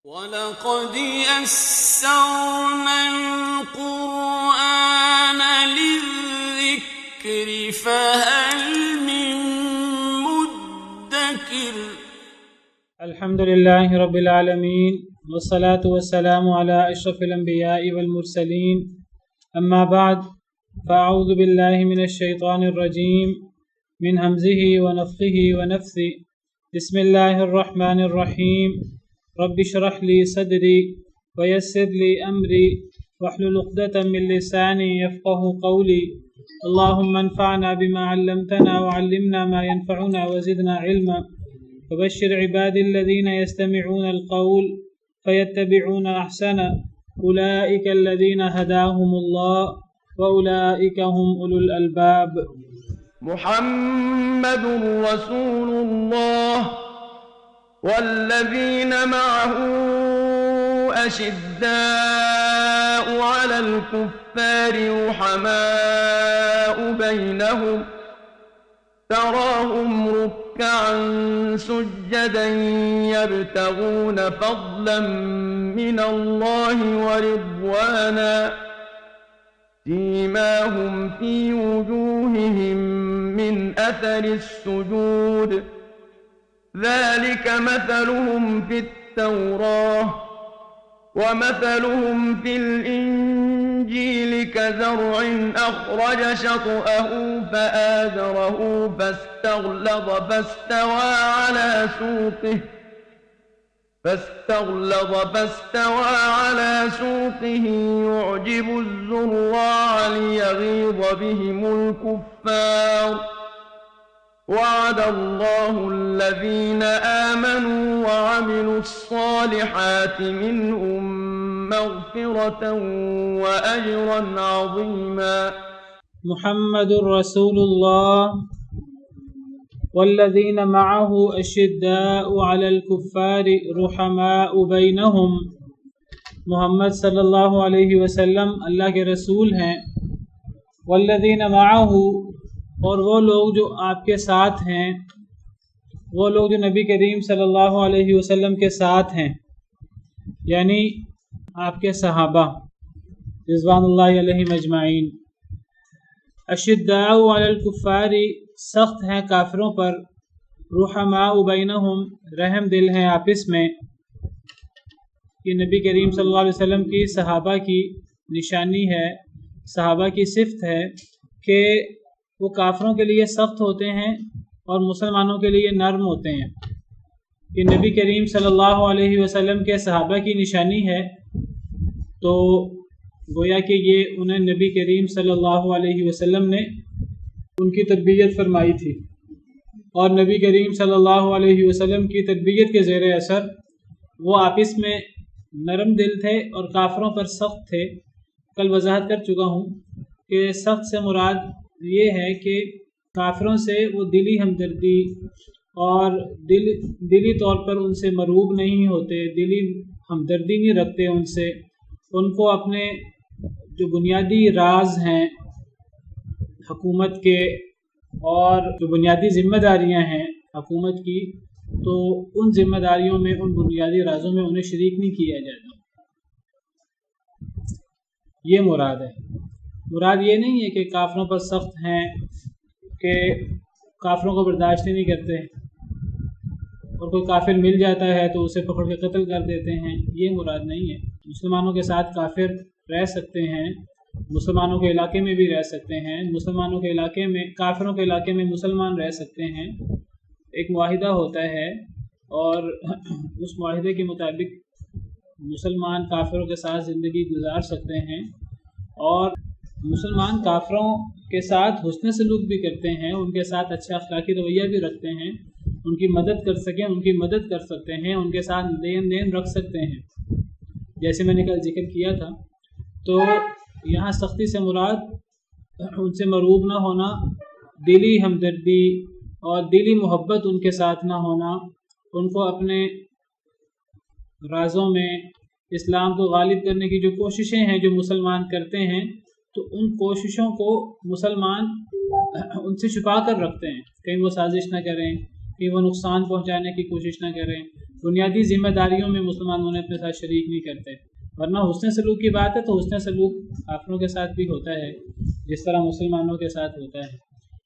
وَلَقَدْ يَسَّرْنَا الْقُرْآنَ لِلذِّكْرِ فَهَلْ مِن مُّدَّكِرٍ۔ الحمد لله رب العالمين والصلاة والسلام على أشرف الأنبياء والمرسلين، أما بعد، فأعوذ بالله من الشيطان الرجيم من همزه ونفخه ونفثه. بسم الله الرحمن الرحيم. رب اشرح لي صدري ويسر لي أمري واحلل عقدة من لساني يفقه قولي. اللهم انفعنا بما علمتنا وعلمنا ما ينفعنا وزدنا علما. وبشر عبادي الذين يستمعون القول فيتبعون أحسنه. أولئك الذين هداهم الله وأولئك هم أولو الألباب. محمد رسول الله والذين معه أشداء على الكفار رحماء بينهم، تراهم ركعا سجدا يبتغون فضلا من الله ورضوانا، سيماهم في وجوههم من أثر السجود، ذلك مثلهم في التوراة ومثلهم في الإنجيل كزرع أخرج شطأه فآزره فاستغلظ فاستوى على سوقه يعجب الزراع ليغيظ بهم الكفار. وعد الله الذين آمنوا وعملوا الصالحات منهم مغفرة وأجرا عظيما. محمد رسول الله والذين معه أشداء على الكفار رحماء بينهم. محمد صلی اللہ علیہ وسلم اللہ کے رسول ہیں. والذین معه، اور وہ لوگ جو آپ کے ساتھ ہیں، وہ لوگ جو نبی کریم صلی اللہ علیہ وسلم کے ساتھ ہیں، یعنی آپ کے صحابہ رضوان اللہ علیہم اجمعین. اشداء علی الکفار، سخت ہیں کافروں پر، رحماء بینہم، رحم دل ہیں آپس میں. یہ نبی کریم صلی اللہ علیہ وسلم کی صحابہ کی نشانی ہے، صحابہ کی صفت ہے کہ وہ کافروں کے لیے سخت ہوتے ہیں اور مسلمانوں کے لیے نرم ہوتے ہیں. یہ نبی کریم صلی اللہ علیہ وسلم کے صحابہ کی نشانی ہے، تو گویا کہ یہ انہیں نبی کریم صلی اللہ علیہ وسلم نے ان کی تربیت فرمائی تھی، اور نبی کریم صلی اللہ علیہ وسلم کی تربیت کے زیر اثر وہ آپس میں نرم دل تھے اور کافروں پر سخت تھے. کل وضاحت کر چکا ہوں کہ سخت سے مراد یہ ہے کہ کافروں سے وہ دلی ہمدردی اور دلی طور پر ان سے مرعوب نہیں ہوتے، دلی ہمدردی نہیں رکھتے ان سے. ان کو اپنے جو بنیادی راز ہیں حکومت کے اور جو بنیادی ذمہ داریاں ہیں حکومت کی، تو ان ذمہ داریوں میں، ان بنیادی رازوں میں انہیں شریک نہیں کیا جاتا. یہ مراد ہے. مراد یہ نہیں ہے کہ کافروں پر سخت ہیں، کہ کافروں کو برداشت نہیں کرتے اور کوئی کافر مل جاتا ہے تو اسے پکڑ کے قتل کر دیتے ہیں. یہ مراد نہیں ہے. مسلمانوں کے ساتھ کافر رہ سکتے ہیں، مسلمانوں کے علاقے میں بھی رہ سکتے ہیں، مسلمانوں کے علاقے میں، کافروں کے علاقے میں مسلمان رہ سکتے ہیں. ایک معاہدہ ہوتا ہے اور اس معاہدے کے مطابق مسلمان کافروں کے ساتھ زندگی گزار سکتے ہیں، اور مسلمان کافروں کے ساتھ حسن سلوک بھی کرتے ہیں، ان کے ساتھ اچھا اخلاقی رویہ بھی رکھتے ہیں، ان کی مدد کر سکیں ان کی مدد کر سکتے ہیں، ان کے ساتھ لین دین رکھ سکتے ہیں، جیسے میں نے کل ذکر کیا تھا. تو یہاں سختی سے مراد ان سے مرعوب نہ ہونا، دلی ہمدردی اور دلی محبت ان کے ساتھ نہ ہونا، ان کو اپنے رازوں میں اسلام کو غالب کرنے کی جو کوششیں ہیں جو مسلمان کرتے ہیں، تو ان کوششوں کو مسلمان ان سے چھپا کر رکھتے ہیں. کہیں وہ سازش نہ کریں، کہیں وہ نقصان پہنچانے کی کوشش نہ کریں، بنیادی ذمہ داریوں میں مسلمان انہیں اپنے ساتھ شریک نہیں کرتے، ورنہ حسن سلوک کی بات ہے تو حسن سلوک کافروں کے ساتھ بھی ہوتا ہے جس طرح مسلمانوں کے ساتھ ہوتا ہے،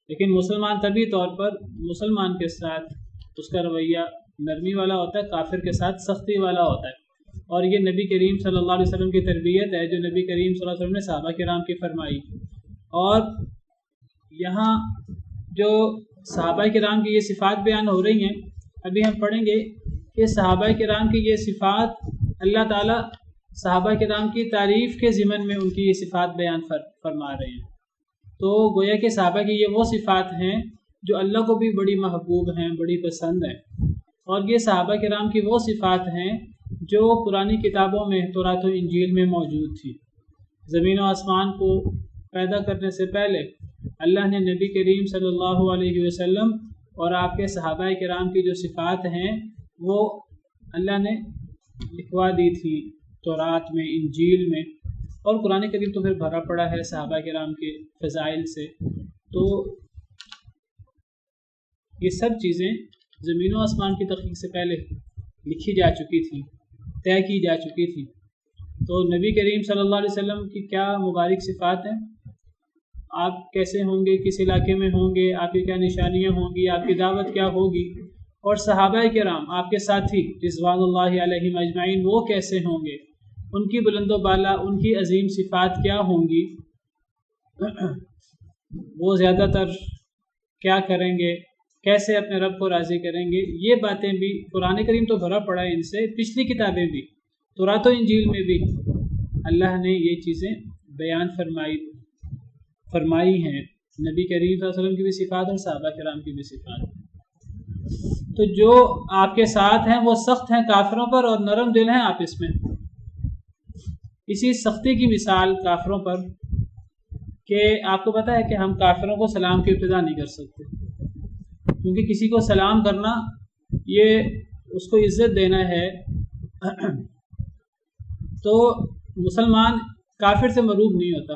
لیکن مسلمان طبی طور پر مسلمان کے ساتھ اس کا رویہ نرمی والا ہوتا ہے، کافر کے ساتھ سختی والا ہوتا ہے۔ اور یہ نبی کریم صلی اللہ علیہ وسلم کی تربیت ہے جو نبی کریم صلی اللہ علیہ وسلم نے صحابہ کرام کی فرمائی۔ اور یہاں جو صحابہ کرام کی یہ صفات بیان ہو رہی ہیں، ابھی ہم پڑھیں گے کہ صحابہ کرام کی یہ صفات اللہ تعالیٰ صحابہ کرام کی تعریف کے ضمن میں ان کی یہ صفات بیان فرما رہے ہیں۔ تو گویا کہ صحابہ کی یہ وہ صفات ہیں جو اللہ کو بھی بڑی محبوب ہیں، بڑی پسند ہیں، اور یہ صحابہ کرام کی وہ صفات ہیں جو پرانی کتابوں میں تورات و انجیل میں موجود تھی۔ زمین و آسمان کو پیدا کرنے سے پہلے اللہ نے نبی کریم صلی اللہ علیہ وسلم اور آپ کے صحابہ کرام کی جو صفات ہیں وہ اللہ نے لکھوا دی تھی تورات میں، انجیل میں، اور قرآن کریم تو پھر بھرا پڑا ہے صحابہ کرام کے فضائل سے۔ تو یہ سب چیزیں زمین و آسمان کی تخلیق سے پہلے لکھی جا چکی تھی، طے کی جا چکی تھی۔ تو نبی کریم صلی اللہ علیہ وسلم کی کیا مبارک صفات ہیں، آپ کیسے ہوں گے، کس علاقے میں ہوں گے، آپ کی کیا نشانیاں ہوں گی، آپ کی دعوت کیا ہوگی، اور صحابہ کرام آپ کے ساتھی رضوان اللہ علیہم اجمعین وہ کیسے ہوں گے، ان کی بلند و بالا، ان کی عظیم صفات کیا ہوں گی، وہ زیادہ تر کیا کریں گے، کیسے اپنے رب کو راضی کریں گے، یہ باتیں بھی قرآن کریم تو بھرا پڑا ہے ان سے، پچھلی کتابیں بھی تورات و انجیل میں بھی اللہ نے یہ چیزیں بیان فرمائی ہیں، نبی کریم صلی اللہ علیہ وسلم کی بھی صفات اور صحابہ کرام کی بھی صفات۔ تو جو آپ کے ساتھ ہیں وہ سخت ہیں کافروں پر اور نرم دل ہیں آپس میں۔ اسی سختی کی مثال کافروں پر کہ آپ کو پتہ ہے کہ ہم کافروں کو سلام کی ابتدا نہیں کر سکتے، کیونکہ کسی کو سلام کرنا یہ اس کو عزت دینا ہے۔ تو مسلمان کافر سے مروب نہیں ہوتا،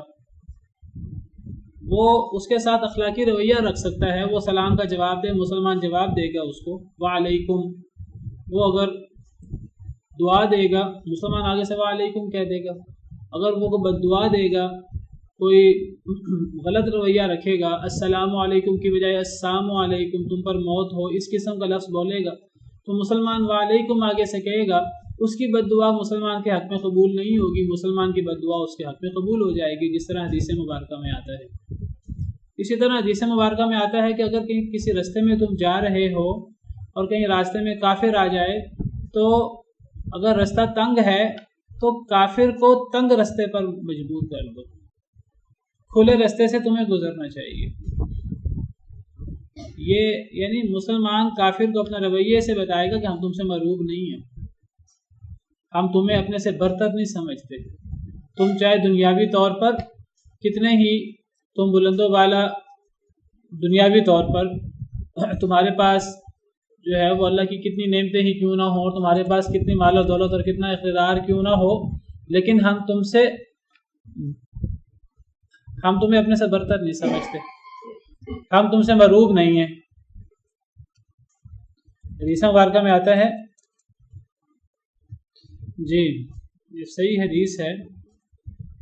وہ اس کے ساتھ اخلاقی رویہ رکھ سکتا ہے، وہ سلام کا جواب دے، مسلمان جواب دے گا اس کو وعلیکم، وہ اگر دعا دے گا مسلمان آگے سے وعلیکم کہہ دے گا، اگر وہ بد دعا دے گا، کوئی غلط رویہ رکھے گا، السلام علیکم کی بجائے السلام علیکم تم پر موت ہو، اس قسم کا لفظ بولے گا تو مسلمان وعلیکم آگے سے کہے گا، اس کی بد دعا مسلمان کے حق میں قبول نہیں ہوگی، مسلمان کی بد دعا اس کے حق میں قبول ہو جائے گی، جس طرح حدیث مبارکہ میں آتا ہے۔ اسی طرح حدیث مبارکہ میں آتا ہے کہ اگر کہیں کسی راستے میں تم جا رہے ہو اور کہیں راستے میں کافر آ جائے تو اگر راستہ تنگ ہے تو کافر کو تنگ راستے پر مجبور کر دو، کھلے راستے سے تمہیں گزرنا چاہیے۔ یہ یعنی مسلمان کافر کو اپنے رویے سے بتائے گا کہ ہم تم سے مروب نہیں ہیں، ہم تمہیں اپنے سے برتر نہیں سمجھتے، تم چاہے دنیاوی طور پر کتنے ہی تم بلند و بالا، دنیاوی طور پر تمہارے پاس جو ہے وہ اللہ کی کتنی نعمتیں ہی کیوں نہ ہوں، تمہارے پاس کتنی مال و دولت اور کتنا اقتدار کیوں نہ ہو، لیکن ہم تمہیں اپنے سے برتر نہیں سمجھتے، ہم تم سے مروب نہیں ہیں۔ حدیث مبارکہ میں آتا ہے، جی یہ صحیح حدیث ہے،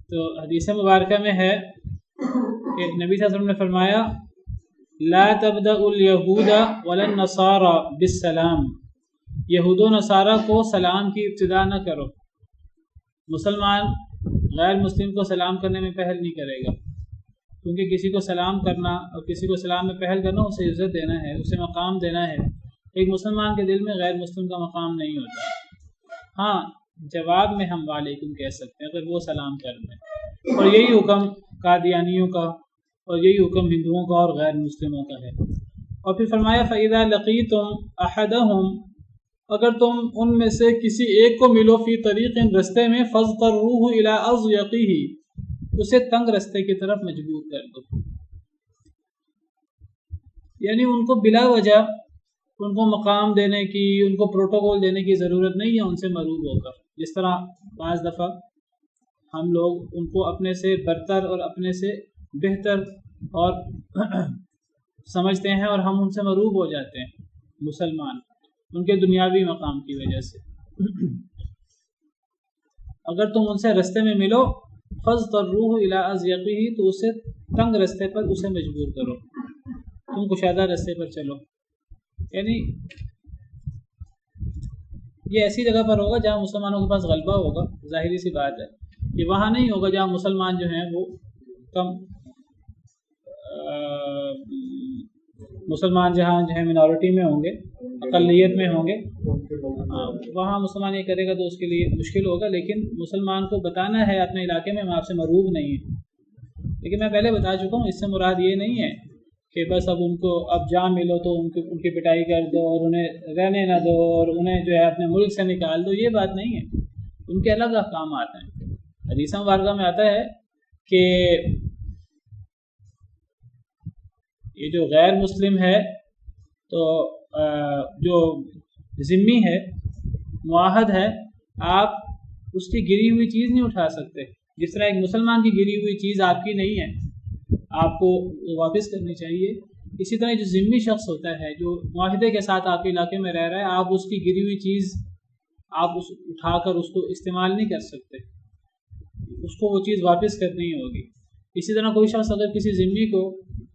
تو حدیث مبارکہ میں ہے کہ نبی صلی اللہ علیہ وسلم نے فرمایا لا تبدأ اليہود ولا النصارى بالسلام، یہود و نصارہ کو سلام کی ابتدا نہ کرو، مسلمان غیر مسلم کو سلام کرنے میں پہل نہیں کرے گا، کیونکہ کسی کو سلام کرنا اور کسی کو سلام میں پہل کرنا اسے عزت دینا ہے، اسے مقام دینا ہے، ایک مسلمان کے دل میں غیر مسلم کا مقام نہیں ہوتا۔ ہاں جواب میں ہم وعلیکم کہہ سکتے ہیں اگر وہ سلام کر دیں، اور یہی حکم قادیانیوں کا اور یہی حکم ہندوؤں کا اور غیر مسلموں کا ہے۔ اور پھر فرمایا فَإِذَا لَقِيتُمْ أَحَدَهُمْ، اگر تم ان میں سے کسی ایک کو ملو فی طریق رستے میں فَاضْطَرُّوهُ إِلَىٰ أَضْيَقِهِ، اسے تنگ رستے کی طرف مجبور کر دو، یعنی ان کو بلا وجہ ان کو مقام دینے کی، ان کو پروٹوکول دینے کی ضرورت نہیں ہے، ان سے مروب ہو کر، جس طرح بعض دفعہ ہم لوگ ان کو اپنے سے برتر اور اپنے سے بہتر اور سمجھتے ہیں اور ہم ان سے مروب ہو جاتے ہیں مسلمان، ان کے دنیاوی مقام کی وجہ سے۔ اگر تم ان سے رستے میں ملو فاضطروه الى اضيقه، تو اسے تنگ رستے پر اسے مجبور کرو، تم کشادہ رستے پر چلو۔ یعنی یہ ایسی جگہ پر ہوگا جہاں مسلمانوں کے پاس غلبہ ہوگا، ظاہری سی بات ہے، یہ وہاں نہیں ہوگا جہاں مسلمان جو ہیں وہ کم، مسلمان جہاں جو ہے منارٹی میں ہوں گے، اقلیت میں ہوں گے، وہاں مسلمان یہ کرے گا تو اس کے لیے مشکل ہوگا۔ لیکن مسلمان کو بتانا ہے اپنے علاقے میں ہم آپ سے مروب نہیں ہیں۔ لیکن میں پہلے بتا چکا ہوں، اس سے مراد یہ نہیں ہے کہ بس اب ان کو اب جہاں ملو تو ان کی پٹائی کر دو اور انہیں رہنے نہ دو اور انہیں جو ہے اپنے ملک سے نکال دو، یہ بات نہیں ہے۔ ان کے الگ احکامات ہیں۔ حدیث مبارکہ میں آتا ہے کہ یہ جو غیر مسلم ہے تو جو ذمہ ہے، معاہد ہے، آپ اس کی گری ہوئی چیز نہیں اٹھا سکتے۔ جس طرح ایک مسلمان کی گری ہوئی چیز آپ کی نہیں ہے، آپ کو واپس کرنی چاہیے، اسی طرح جو ذمہ شخص ہوتا ہے جو معاہدے کے ساتھ آپ کے علاقے میں رہ رہا ہے، آپ اس کی گری ہوئی چیز آپ اس اٹھا کر اس کو استعمال نہیں کر سکتے، اس کو وہ چیز واپس کرنی ہوگی۔ اسی طرح کوئی شخص اگر کسی ذمہ کو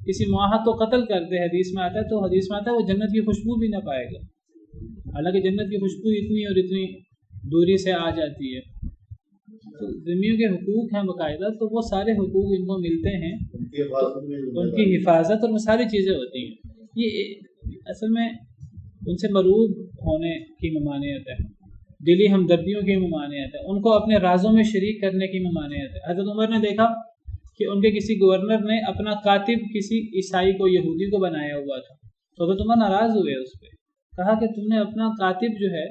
کسی معاہد کو قتل کر دے، حدیث میں آتا ہے، تو حدیث میں آتا ہے وہ جنت کی خوشبو بھی نہ پائے گا، حالانکہ جنت کی خوشبو اتنی اور اتنی دوری سے آ جاتی ہے۔ تو ذمیوں کے حقوق ہیں باقاعدہ، تو وہ سارے حقوق ان کو ملتے ہیں، ان کی حفاظت اور وہ ساری چیزیں ہوتی ہیں۔ یہ اصل میں ان سے مروب ہونے کی ممانعت ہے، دلی ہمدردیوں کی ممانعت ہے، ان کو اپنے رازوں میں شریک کرنے کی ممانعت ہے۔ حضرت عمر نے دیکھا کہ ان کے کسی گورنر نے اپنا کاتب کسی عیسائی کو، یہودی کو بنایا ہوا تھا، تو حضرت عمر ناراض ہوئے اس پہ، کہا کہ تم نے اپنا کاتب جو ہے،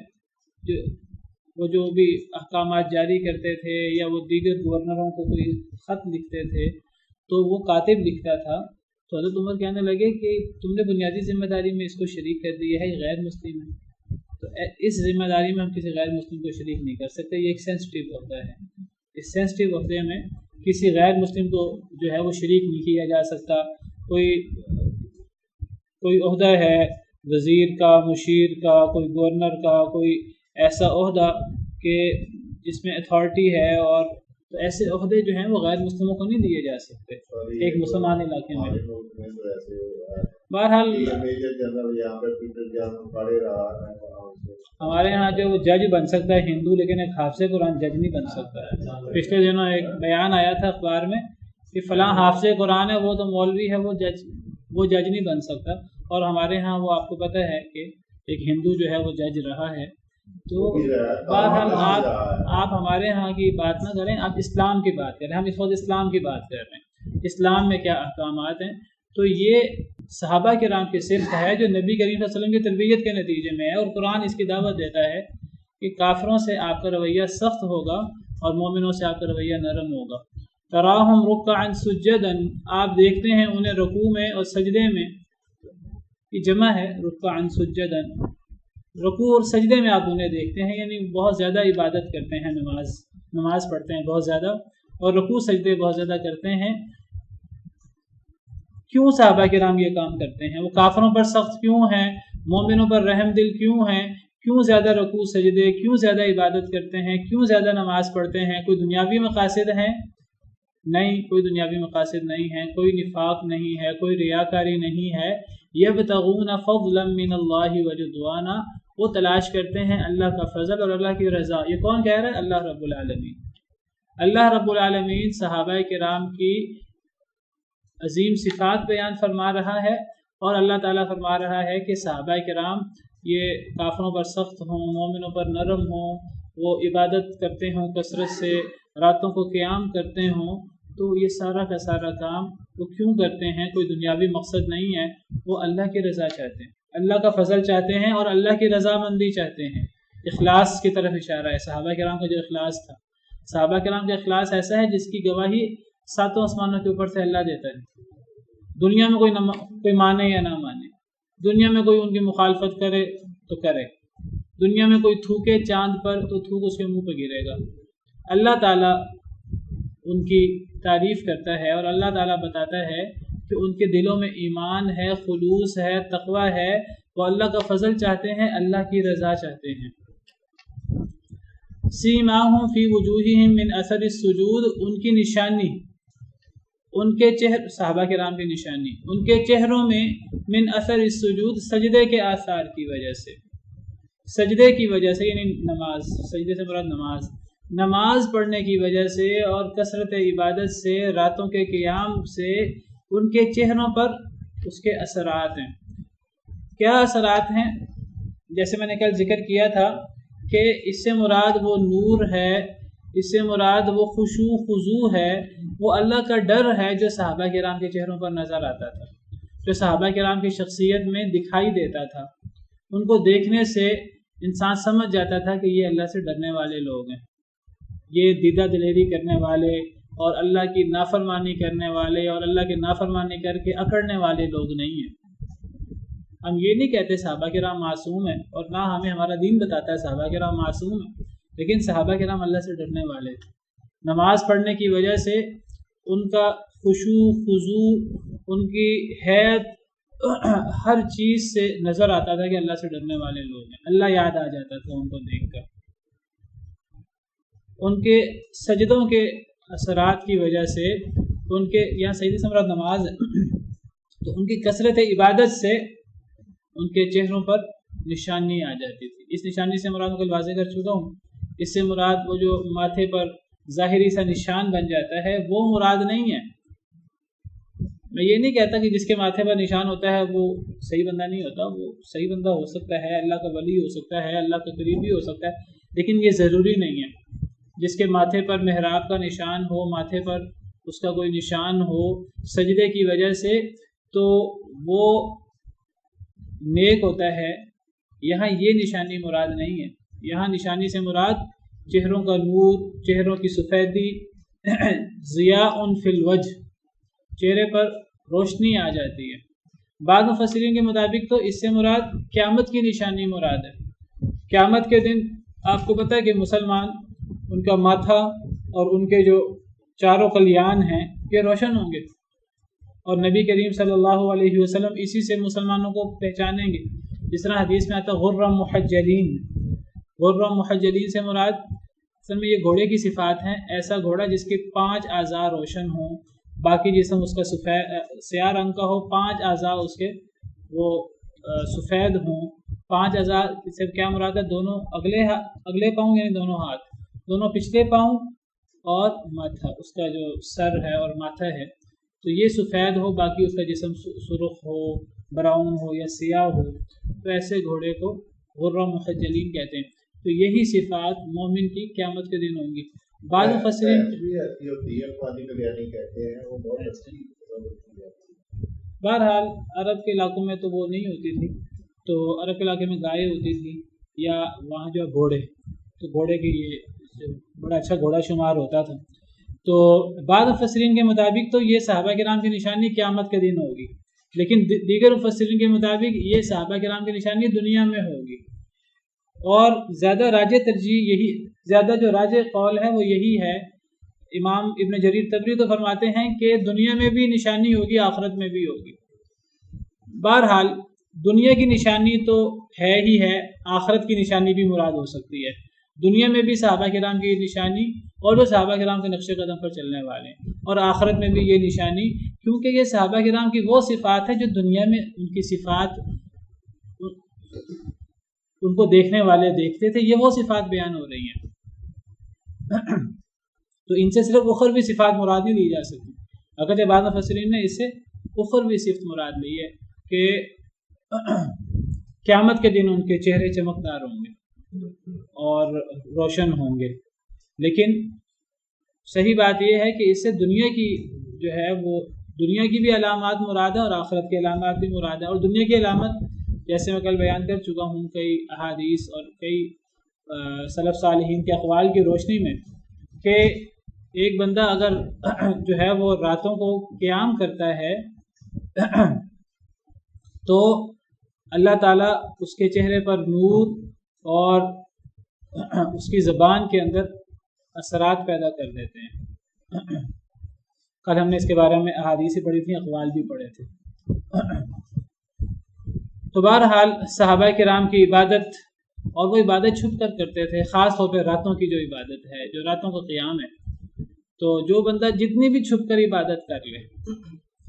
وہ جو بھی احکامات جاری کرتے تھے یا وہ دیگر گورنروں کو کوئی خط لکھتے تھے تو وہ کاتب لکھتا تھا، تو حضرت عمر کہنے لگے کہ تم نے بنیادی ذمہ داری میں اس کو شریک کر دیا ہے، یہ غیر مسلم ہے، تو اس ذمہ داری میں ہم کسی غیر مسلم کو شریک نہیں کر سکتے، یہ ایک سینسٹیو عہدہ ہے۔ اس سینسٹیو عہدے میں کسی غیر مسلم کو جو ہے وہ شریک نہیں کیا جا سکتا۔ کوئی عہدہ ہے وزیر کا، مشیر کا، کوئی گورنر کا، کوئی ایسا عہدہ کہ جس میں اتھارٹی ہے، اور تو ایسے عہدے جو ہیں وہ غیر مسلموں کو نہیں دیے جا سکتے ایک مسلمان علاقے میں۔ بہرحال ہمارے ہاں جو جج بن سکتا ہے ہندو، لیکن ایک حافظ قرآن جج نہیں بن سکتا ہے۔ پچھلے دنوں ایک بیان آیا تھا اخبار میں کہ فلاں حافظ قرآن ہے، وہ تو مولوی ہے، وہ جج نہیں بن سکتا، اور ہمارے ہاں وہ آپ کو پتہ ہے کہ ایک ہندو جو ہے وہ جج رہا ہے۔ تو بہرحال آپ ہمارے ہاں کی بات نہ کریں، آپ اسلام کی بات کریں، ہم اس وقت اسلام کی بات کر رہے ہیں، اسلام میں کیا احکامات ہیں۔ تو یہ صحابہ کرام کی صفت ہے جو نبی کریم صلی اللہ علیہ وسلم کی تربیت کے نتیجے میں ہے، اور قرآن اس کی دعوت دیتا ہے کہ کافروں سے آپ کا رویہ سخت ہوگا اور مومنوں سے آپ کا رویہ نرم ہوگا۔ تراہم رکعا سجدا، آپ دیکھتے ہیں انہیں رکوع میں اور سجدے میں، یہ جمع ہے رکعا سجدا، رکوع اور سجدے میں آپ انہیں دیکھتے ہیں، یعنی بہت زیادہ عبادت کرتے ہیں، نماز پڑھتے ہیں بہت زیادہ، اور رکوع سجدے بہت زیادہ کرتے ہیں۔ کیوں صحابہ کرام یہ کام کرتے ہیں؟ وہ کافروں پر سخت کیوں ہیں؟ مومنوں پر رحم دل کیوں ہیں؟ کیوں زیادہ رکوع سجدے، کیوں زیادہ عبادت کرتے ہیں، کیوں زیادہ نماز پڑھتے ہیں؟ کوئی دنیاوی مقاصد ہیں؟ نہیں، کوئی دنیاوی مقاصد نہیں ہیں، کوئی نفاق نہیں ہے، کوئی ریاکاری نہیں ہے۔ یبتغون فضلا من اللہ ورضوانا، وہ تلاش کرتے ہیں اللہ کا فضل اور اللہ کی رضا۔ یہ کون کہہ رہا ہے؟ اللہ رب العالمین۔ اللہ رب العالمین صحابہ کرام کی عظیم صفات بیان فرما رہا ہے، اور اللہ تعالیٰ فرما رہا ہے کہ صحابہ کرام یہ کافروں پر سخت ہوں، مومنوں پر نرم ہوں، وہ عبادت کرتے ہوں کثرت سے، راتوں کو قیام کرتے ہوں، تو یہ سارا کا سارا کام وہ کیوں کرتے ہیں؟ کوئی دنیاوی مقصد نہیں ہے، وہ اللہ کی رضا چاہتے ہیں، اللہ کا فضل چاہتے ہیں اور اللہ کی رضامندی چاہتے ہیں۔ اخلاص کی طرف اشارہ ہے، صحابہ کرام کا جو اخلاص تھا، صحابہ کرام کا اخلاص ایسا ہے جس کی گواہی ساتوں آسمانوں کے اوپر سے اللہ دیتا ہے۔ دنیا میں کوئی مانے یا نہ مانے، دنیا میں کوئی ان کی مخالفت کرے تو کرے، دنیا میں کوئی تھوکے چاند پر تو تھوک اس کے منہ پہ گرے گا، اللہ تعالیٰ ان کی تعریف کرتا ہے، اور اللہ تعالیٰ بتاتا ہے کہ ان کے دلوں میں ایمان ہے، خلوص ہے، تقوی ہے، وہ اللہ کا فضل چاہتے ہیں، اللہ کی رضا چاہتے ہیں۔ سیماہم فی وجوہہم من اثر السجود، ان کی نشانی، ان کے چہر صحابہ کرام کی نشانی ان کے چہروں میں من اثر السجود، سجدے کے آثار کی وجہ سے، سجدے کی وجہ سے، یعنی نماز، سجدے سے مراد نماز پڑھنے کی وجہ سے اور کثرت عبادت سے، راتوں کے قیام سے ان کے چہروں پر اس کے اثرات ہیں۔ کیا اثرات ہیں؟ جیسے میں نے کل ذکر کیا تھا کہ اس سے مراد وہ نور ہے، اس سے مراد وہ خشوع خضوع ہے، وہ اللہ کا ڈر ہے جو صحابہ کرام کے چہروں پر نظر آتا تھا، جو صحابہ کرام کی شخصیت میں دکھائی دیتا تھا۔ ان کو دیکھنے سے انسان سمجھ جاتا تھا کہ یہ اللہ سے ڈرنے والے لوگ ہیں، یہ دیدہ دلیری کرنے والے اور اللہ کی نافرمانی کرنے والے اور اللہ کی نافرمانی کر کے اکڑنے والے لوگ نہیں ہیں۔ ہم یہ نہیں کہتے صحابہ کرام معصوم ہیں، اور نہ ہمیں ہمارا دین بتاتا ہے صحابہ کرام معصوم ہیں، لیکن صحابہ کرام اللہ سے ڈرنے والے تھے۔ نماز پڑھنے کی وجہ سے ان کا خشوع خضوع، ان کی حیت، ہر چیز سے نظر آتا تھا کہ اللہ سے ڈرنے والے لوگ ہیں، اللہ یاد آ جاتا تھا ان کو دیکھ کر۔ ان کے سجدوں کے اثرات کی وجہ سے، ان کے یہاں سجدے سے مراد نماز ہے، تو ان کی کثرت عبادت سے ان کے چہروں پر نشانی آ جاتی تھی۔ اس نشانی سے مراد کو واضح کر چکا ہوں، اس سے مراد وہ جو ماتھے پر ظاہری سا نشان بن جاتا ہے وہ مراد نہیں ہے۔ میں یہ نہیں کہتا کہ جس کے ماتھے پر نشان ہوتا ہے وہ صحیح بندہ نہیں ہوتا، وہ صحیح بندہ ہو سکتا ہے، اللہ کا ولی ہو سکتا ہے، اللہ کا قریبی ہو سکتا ہے، لیکن یہ ضروری نہیں ہے۔ جس کے ماتھے پر محراب کا نشان ہو، ماتھے پر اس کا کوئی نشان ہو سجدے کی وجہ سے، تو وہ نیک ہوتا ہے۔ یہاں یہ نشانی مراد نہیں ہے، یہاں نشانی سے مراد چہروں کا نور، چہروں کی سفیدی، ضیاء فی الوجہ، چہرے پر روشنی آ جاتی ہے۔ بعض مفسرین کے مطابق تو اس سے مراد قیامت کی نشانی مراد ہے۔ قیامت کے دن آپ کو پتہ ہے کہ مسلمان، ان کا ماتھا اور ان کے جو چاروں کلیان ہیں یہ روشن ہوں گے، اور نبی کریم صلی اللہ علیہ وسلم اسی سے مسلمانوں کو پہچانیں گے۔ جس طرح حدیث میں آتا غرم محجلین، غرم محجلین سے مراد اصل میں یہ گھوڑے کی صفات ہیں، ایسا گھوڑا جس کے 5 اعضاء روشن ہوں، باقی جسم اس کا سیاہ رنگ کا ہو، 5 اعضاء اس کے وہ سفید ہوں۔ 5 اعضاء سے کیا مراد ہے؟ دونوں اگلے پاؤں یعنی دونوں ہاتھ، دونوں پچھلے پاؤں اور ماتھا، اس کا جو سر ہے اور ماتھا ہے تو یہ سفید ہو، باقی اس کا جسم سرخ ہو، براؤن ہو یا سیاہ ہو، تو ایسے گھوڑے کو غرم محجلین کہتے ہیں۔ تو یہی صفات مومن کی قیامت کے دن ہوں گی۔ بعض مفسرین بہرحال عرب کے علاقوں میں تو وہ نہیں ہوتی تھی، تو عرب کے علاقے میں گائے ہوتی تھی یا وہاں جو گھوڑے، تو گھوڑے کے یہ بڑا اچھا گھوڑا شمار ہوتا تھا۔ تو بعض مفسرین کے مطابق تو یہ صحابہ کرام کی نشانی قیامت کے دن ہوگی، لیکن دیگر مفسرین کے مطابق یہ صحابہ کرام کی نشانی دنیا میں ہوگی۔ اور زیادہ راجح ترجیح یہی، زیادہ جو راجح قول ہے وہ یہی ہے۔ امام ابن جریر طبری تو فرماتے ہیں کہ دنیا میں بھی نشانی ہوگی، آخرت میں بھی ہوگی۔ بہرحال دنیا کی نشانی تو ہے ہی ہے، آخرت کی نشانی بھی مراد ہو سکتی ہے۔ دنیا میں بھی صحابہ کرام کی نشانی اور جو صحابہ کرام کے نقش قدم پر چلنے والے ہیں، اور آخرت میں بھی یہ نشانی، کیونکہ یہ صحابہ کرام کی وہ صفات ہے جو دنیا میں ان کی صفات ان کو دیکھنے والے دیکھتے تھے، یہ وہ صفات بیان ہو رہی ہیں۔ تو ان سے صرف اخروی صفات مراد نہیں لی جا سکتی، اگرچہ بعض مفسرین نے اس سے اخروی صفت مراد لی ہے کہ قیامت کے دن ان کے چہرے چمکدار ہوں گے اور روشن ہوں گے۔ لیکن صحیح بات یہ ہے کہ اس سے دنیا کی جو ہے وہ دنیا کی بھی علامات مراد ہے اور آخرت کی علامات بھی مراد ہے۔ اور دنیا کی علامت جیسے میں کل بیان کر چکا ہوں کئی احادیث اور کئی سلف صالحین کے اقوال کی روشنی میں، کہ ایک بندہ اگر جو ہے وہ راتوں کو قیام کرتا ہے تو اللہ تعالیٰ اس کے چہرے پر نور اور اس کی زبان کے اندر اثرات پیدا کر دیتے ہیں۔ کل ہم نے اس کے بارے میں احادیث پڑھی تھیں، اقوال بھی پڑھے تھے۔ تو بہرحال صحابہ کرام کی عبادت، اور وہ عبادت چھپ کر کرتے تھے، خاص طور پہ راتوں کی جو عبادت ہے، جو راتوں کا قیام ہے، تو جو بندہ جتنی بھی چھپ کر عبادت کر لے،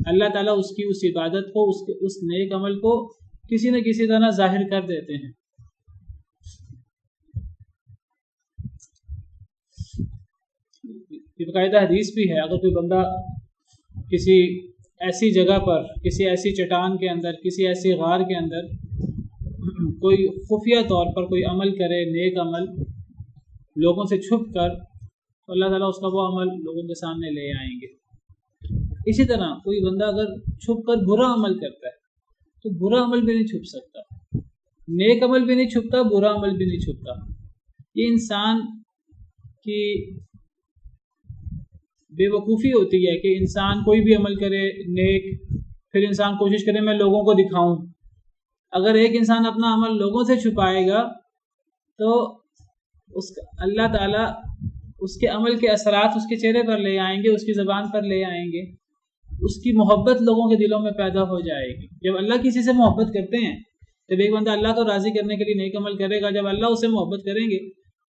اللہ تعالیٰ اس کی اس عبادت کو، اس نیک عمل کو کسی نہ کسی طرح ظاہر کر دیتے ہیں۔ یہ باقاعدہ حدیث بھی ہے، اگر کوئی بندہ کسی ایسی جگہ پر، کسی ایسی چٹان کے اندر، کسی ایسی غار کے اندر کوئی خفیہ طور پر کوئی عمل کرے، نیک عمل لوگوں سے چھپ کر، تو اللہ تعالیٰ اس کا وہ عمل لوگوں کے سامنے لے آئیں گے۔ اسی طرح کوئی بندہ اگر چھپ کر برا عمل کرتا ہے تو برا عمل بھی نہیں چھپ سکتا، نیک عمل بھی نہیں چھپتا، برا عمل بھی نہیں چھپتا۔ یہ انسان کی بے وقوفی ہوتی ہے کہ انسان کوئی بھی عمل کرے نیک، پھر انسان کوشش کرے میں لوگوں کو دکھاؤں۔ اگر ایک انسان اپنا عمل لوگوں سے چھپائے گا تو اللہ تعالیٰ اس کے عمل کے اثرات اس کے چہرے پر لے آئیں گے، اس کی زبان پر لے آئیں گے، اس کی محبت لوگوں کے دلوں میں پیدا ہو جائے گی۔ جب اللہ کسی سے محبت کرتے ہیں، جب ایک بندہ اللہ کو راضی کرنے کے لیے نیک عمل کرے گا، جب اللہ اسے محبت کریں گے،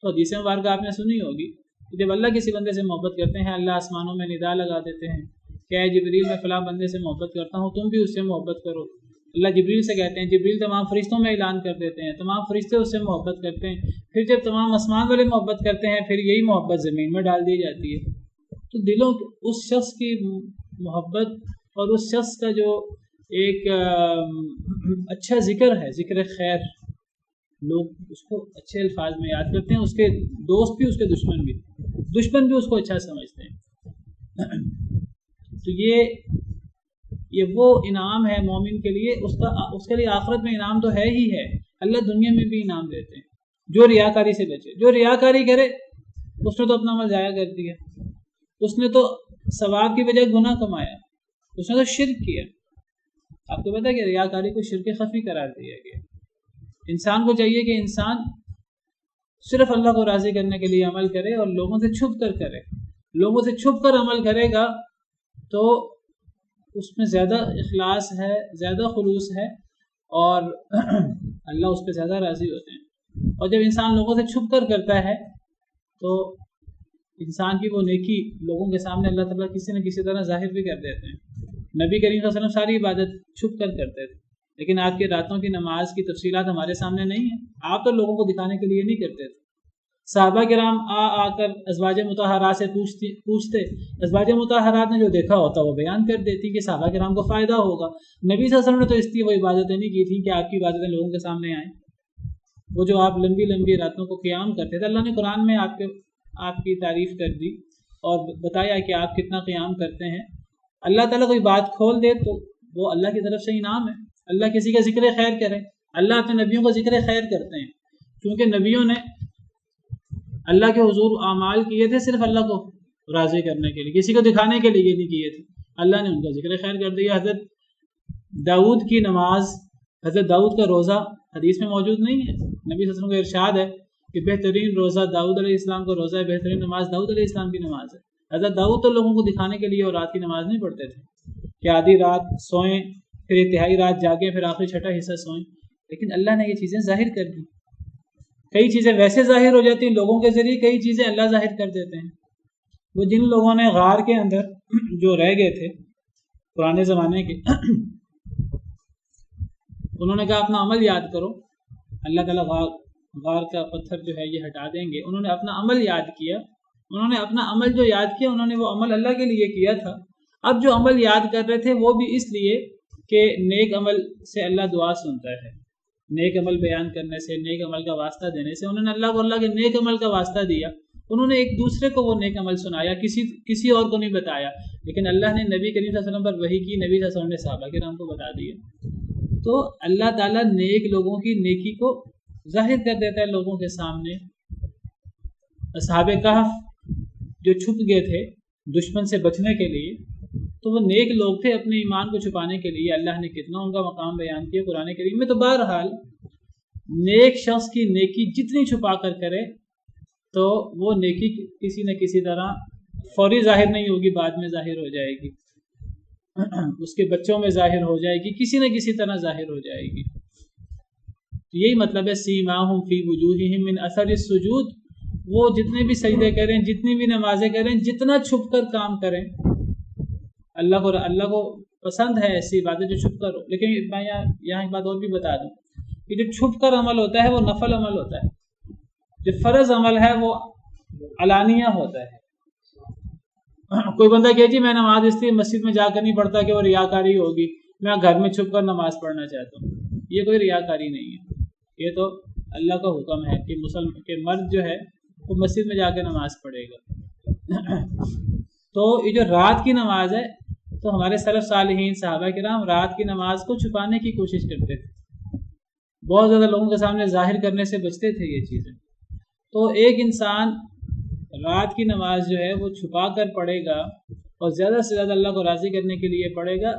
تو حدیث مبارکہ آپ نے سنی ہوگی، جب اللہ کسی بندے سے محبت کرتے ہیں، اللہ آسمانوں میں ندا لگا دیتے ہیں کہ اے جبریل میں فلاں بندے سے محبت کرتا ہوں، تم بھی اس سے محبت کرو۔ اللہ جبریل سے کہتے ہیں، جبریل تمام فرشتوں میں اعلان کر دیتے ہیں، تمام فرشتے اس سے محبت کرتے ہیں، پھر جب تمام آسمان والے محبت کرتے ہیں، پھر یہی محبت زمین میں ڈال دی جاتی ہے۔ تو دلوں اس شخص کی محبت اور اس شخص کا جو ایک اچھا ذکر ہے، ذکر خیر، لوگ اس کو اچھے الفاظ میں یاد کرتے ہیں، اس کے دوست بھی، اس کے دشمن بھی اس کو اچھا سمجھتے ہیں۔ تو یہ وہ انعام ہے مومن کے لیے، اس کے لیے آخرت میں انعام تو ہے ہی ہے، اللہ دنیا میں بھی انعام دیتے ہیں۔ جو ریاکاری سے بچے، جو ریاکاری کرے اس نے تو اپنا عمل ضائع کر دیا، اس نے تو ثواب کی بجائے گناہ کمایا، اس نے تو شرک کیا۔ آپ کو پتہ ہے کہ ریاکاری کو شرک خفی قرار دیا گیا۔ انسان کو چاہیے کہ انسان صرف اللہ کو راضی کرنے کے لیے عمل کرے اور لوگوں سے چھپ کر کرے۔ لوگوں سے چھپ کر عمل کرے گا تو اس میں زیادہ اخلاص ہے، زیادہ خلوص ہے، اور اللہ اس پہ زیادہ راضی ہوتے ہیں۔ اور جب انسان لوگوں سے چھپ کر کرتا ہے تو انسان کی وہ نیکی لوگوں کے سامنے اللہ تعالیٰ کسی نہ کسی طرح ظاہر بھی کر دیتے ہیں۔ نبی کریم صلی اللہ علیہ وسلم ساری عبادت چھپ کر کرتے تھے، لیکن آپ کی راتوں کی نماز کی تفصیلات ہمارے سامنے نہیں ہیں، آپ تو لوگوں کو دکھانے کے لیے نہیں کرتے تھے۔ صحابہ کرام آ کر ازواج مطہرات سے پوچھتے، ازواج مطہرات نے جو دیکھا ہوتا وہ بیان کر دیتی کہ صحابہ کرام کو فائدہ ہوگا۔ نبی صلی اللہ علیہ وسلم نے تو اس لیے وہ عبادتیں نہیں کی تھیں کہ آپ کی عبادتیں لوگوں کے سامنے آئیں۔ وہ جو آپ لمبی لمبی راتوں کو قیام کرتے تھے، اللہ نے قرآن میں آپ کی تعریف کر دی اور بتایا کہ آپ کتنا قیام کرتے ہیں۔ اللہ تعالیٰ کوئی بات کھول دے تو وہ اللہ کی طرف سے انعام ہے۔ اللہ کسی کا ذکر خیر کرے، اللہ اپنے نبیوں کا ذکر خیر کرتے ہیں، کیونکہ نبیوں نے اللہ کے حضور اعمال کیے تھے صرف اللہ کو راضی کرنے کے لیے، کسی کو دکھانے کے لیے نہیں کیے تھے۔ اللہ نے ان کا ذکر خیر کر دیا۔ حضرت داؤد کی نماز، حضرت داؤد کا روزہ حدیث میں موجود نہیں ہے، نبی صلی اللہ علیہ وسلم کا ارشاد ہے کہ بہترین روزہ داؤد علیہ السلام کا روزہ ہے، بہترین نماز داؤد علیہ السلام کی نماز ہے۔ حضرت داؤد تو لوگوں کو دکھانے کے لیے اور رات کی نماز نہیں پڑھتے تھے کہ آدھی رات سوئیں، پھر انتہائی رات جاگیں، پھر آخری چھٹا حصہ سوئیں، لیکن اللہ نے یہ چیزیں ظاہر کر دی۔ کئی چیزیں ویسے ظاہر ہو جاتی ہیں لوگوں کے ذریعے، کئی چیزیں اللہ ظاہر کر دیتے ہیں۔ وہ جن لوگوں نے غار کے اندر جو رہ گئے تھے پرانے زمانے کے، انہوں نے کہا اپنا عمل یاد کرو، اللہ تعالیٰ غار کا پتھر جو ہے یہ ہٹا دیں گے۔ انہوں نے اپنا عمل یاد کیا، انہوں نے اپنا عمل جو یاد کیا، انہوں نے وہ عمل اللہ کے لیے کیا تھا۔ اب جو عمل یاد کر رہے تھے وہ بھی اس لیے کہ نیک عمل سے اللہ دعا سنتا ہے، نیک عمل بیان کرنے سے، نیک عمل کا واسطہ دینے سے انہوں نے اللہ کو اللہ کے نیک عمل کا واسطہ دیا۔ انہوں نے ایک دوسرے کو وہ نیک عمل سنایا، کسی اور کو نہیں بتایا، لیکن اللہ نے نبی کریم صلی اللہ علیہ وسلم پر وحی کی، نبی صلی اللہ علیہ وسلم نے صحابہ کرام کو بتا دیا۔ تو اللہ تعالیٰ نیک لوگوں کی نیکی کو ظاہر کر دیتا ہے لوگوں کے سامنے۔ اصحاب کہف جو چھپ گئے تھے دشمن سے بچنے کے لیے، تو وہ نیک لوگ تھے، اپنے ایمان کو چھپانے کے لیے اللہ نے کتنا ان کا مقام بیان کیا قرآن کریم میں۔ تو بہرحال نیک شخص کی نیکی جتنی چھپا کر کرے تو وہ نیکی کسی نہ کسی طرح فوری ظاہر نہیں ہوگی، بعد میں ظاہر ہو جائے گی، اس کے بچوں میں ظاہر ہو جائے گی، کسی نہ کسی طرح ظاہر ہو جائے گی۔ یہی مطلب ہے سیماہم فی وجوہہم من اثر السجود، وہ جتنے بھی سجدے کریں، جتنی بھی نمازیں کریں، جتنا چھپ کر کام کریں، اللہ کو پسند ہے ایسی باتیں جو چھپ کر ہو۔ لیکن میں یہاں ایک بات اور بھی بتا دوں کہ جو چھپ کر عمل ہوتا ہے وہ نفل عمل ہوتا ہے، جو فرض عمل ہے وہ علانیہ ہوتا ہے۔ کوئی بندہ کہ جی میں نماز اس لیے مسجد میں جا کر نہیں پڑھتا کہ وہ ریاکاری ہوگی، میں گھر میں چھپ کر نماز پڑھنا چاہتا ہوں، یہ کوئی ریاکاری نہیں ہے، یہ تو اللہ کا حکم ہے کہ مرد جو ہے وہ مسجد میں جا کے نماز پڑھے گا۔ تو یہ جو رات کی نماز ہے، تو ہمارے سلف صالحین صحابہ کرام رات کی نماز کو چھپانے کی کوشش کرتے تھے، بہت زیادہ لوگوں کے سامنے ظاہر کرنے سے بچتے تھے یہ چیزیں۔ تو ایک انسان رات کی نماز جو ہے وہ چھپا کر پڑھے گا اور زیادہ سے زیادہ اللہ کو راضی کرنے کے لیے پڑھے گا،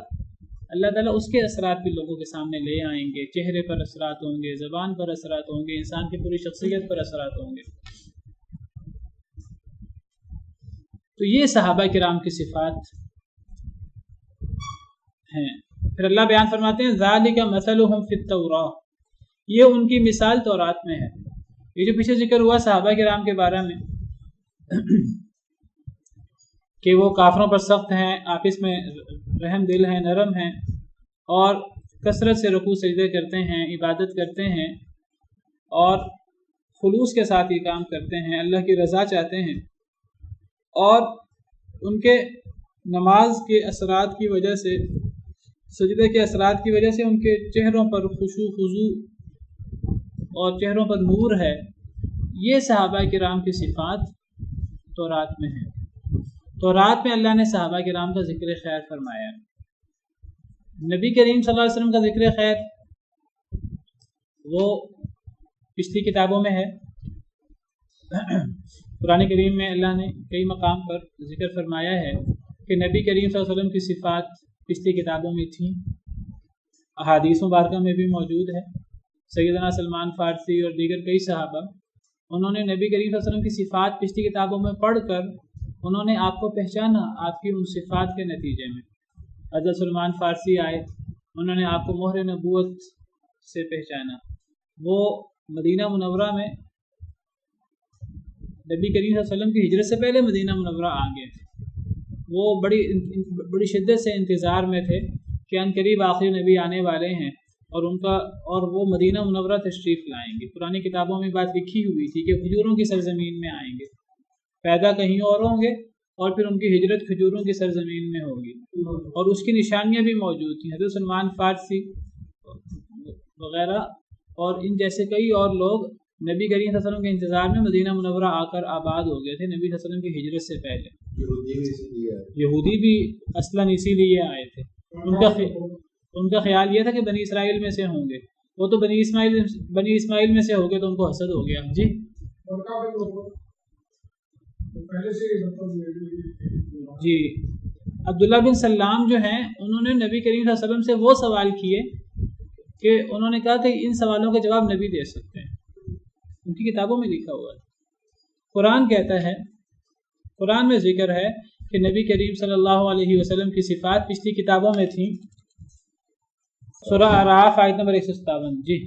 اللہ تعالیٰ اس کے اثرات بھی لوگوں کے سامنے لے آئیں گے، چہرے پر اثرات ہوں گے، زبان پر اثرات ہوں گے، انسان کی پوری شخصیت پر اثرات ہوں گے۔ تو یہ صحابہ کرام کی صفات ہیں۔ پھر اللہ بیان فرماتے ہیں ذالک مثلہم فی التوراۃ، یہ ان کی مثال تورات میں ہے۔ یہ جو پیچھے ذکر ہوا صحابہ کرام کے بارے میں کہ وہ کافروں پر سخت ہیں، آپس میں رحم دل ہیں، نرم ہیں، اور کثرت سے رکوع سجدے کرتے ہیں، عبادت کرتے ہیں، اور خلوص کے ساتھ یہ کام کرتے ہیں، اللہ کی رضا چاہتے ہیں، اور ان کے نماز کے اثرات کی وجہ سے، سجدے کے اثرات کی وجہ سے ان کے چہروں پر خشوع خضوع اور چہروں پر نور ہے۔ یہ صحابہ کرام کی صفات تورات میں ہیں۔ تورات میں اللہ نے صحابہ کرام کا ذکر خیر فرمایا۔ نبی کریم صلی اللہ علیہ وسلم کا ذکر خیر وہ پچھلی کتابوں میں ہے۔ قرآن کریم میں اللہ نے کئی مقام پر ذکر فرمایا ہے کہ نبی کریم صلی اللہ علیہ وسلم کی صفات پچھلی کتابوں میں تھیں، احادیث مبارکہ میں بھی موجود ہے۔ سیدنا سلمان فارسی اور دیگر کئی صحابہ انہوں نے نبی کریم صلی اللہ علیہ وسلم کی صفات پچھلی کتابوں میں پڑھ کر انہوں نے آپ کو پہچانا آپ کی ان صفات کے نتیجے میں۔ حضرت سلمان فارسی آئے، انہوں نے آپ کو مہر نبوت سے پہچانا۔ وہ مدینہ منورہ میں نبی کریم صلی اللہ علیہ وسلم کی ہجرت سے پہلے مدینہ منورہ آ گئے تھے۔ وہ بڑی شدت سے انتظار میں تھے کہ ان قریب آخری نبی آنے والے ہیں اور وہ مدینہ منورہ تشریف لائیں گے۔ پرانی کتابوں میں بات لکھی ہوئی تھی کہ کھجوروں کی سرزمین میں آئیں گے، پیدا کہیں اور ہوں گے، اور پھر ان کی ہجرت کھجوروں کی سرزمین میں ہوگی، اور اس کی نشانیاں بھی موجود تھیں۔ حضرت سلمان فارسی وغیرہ اور ان جیسے کئی اور لوگ نبی کریم صلی اللہ علیہ وسلم کے انتظار میں مدینہ منورہ آ کر آباد ہو گئے تھے نبی صلی اللہ علیہ وسلم کی ہجرت سے پہلے۔ یہودی بھی اصلاً اسی لیے آئے تھے۔ ان کا خیال یہ تھا کہ بنی اسرائیل میں سے ہوں گے، وہ تو بنی اسماعیل میں سے ہو گئے تو ان کو حسد ہو گیا۔ جی عبداللہ بن سلام جو ہیں انہوں نے نبی کریم صلی اللہ علیہ وسلم سے وہ سوال کیے کہ انہوں نے کہا کہ ان سوالوں کے جواب نبی دے سکتے ہیں، ان کی کتابوں میں لکھا ہوا ہے۔ قرآن کہتا ہے، قرآن میں ذکر ہے کہ نبی کریم صلی اللہ علیہ وسلم کی صفات پچھلی کتابوں میں تھیں۔ سورہ اعراف آیت نمبر 157۔ جی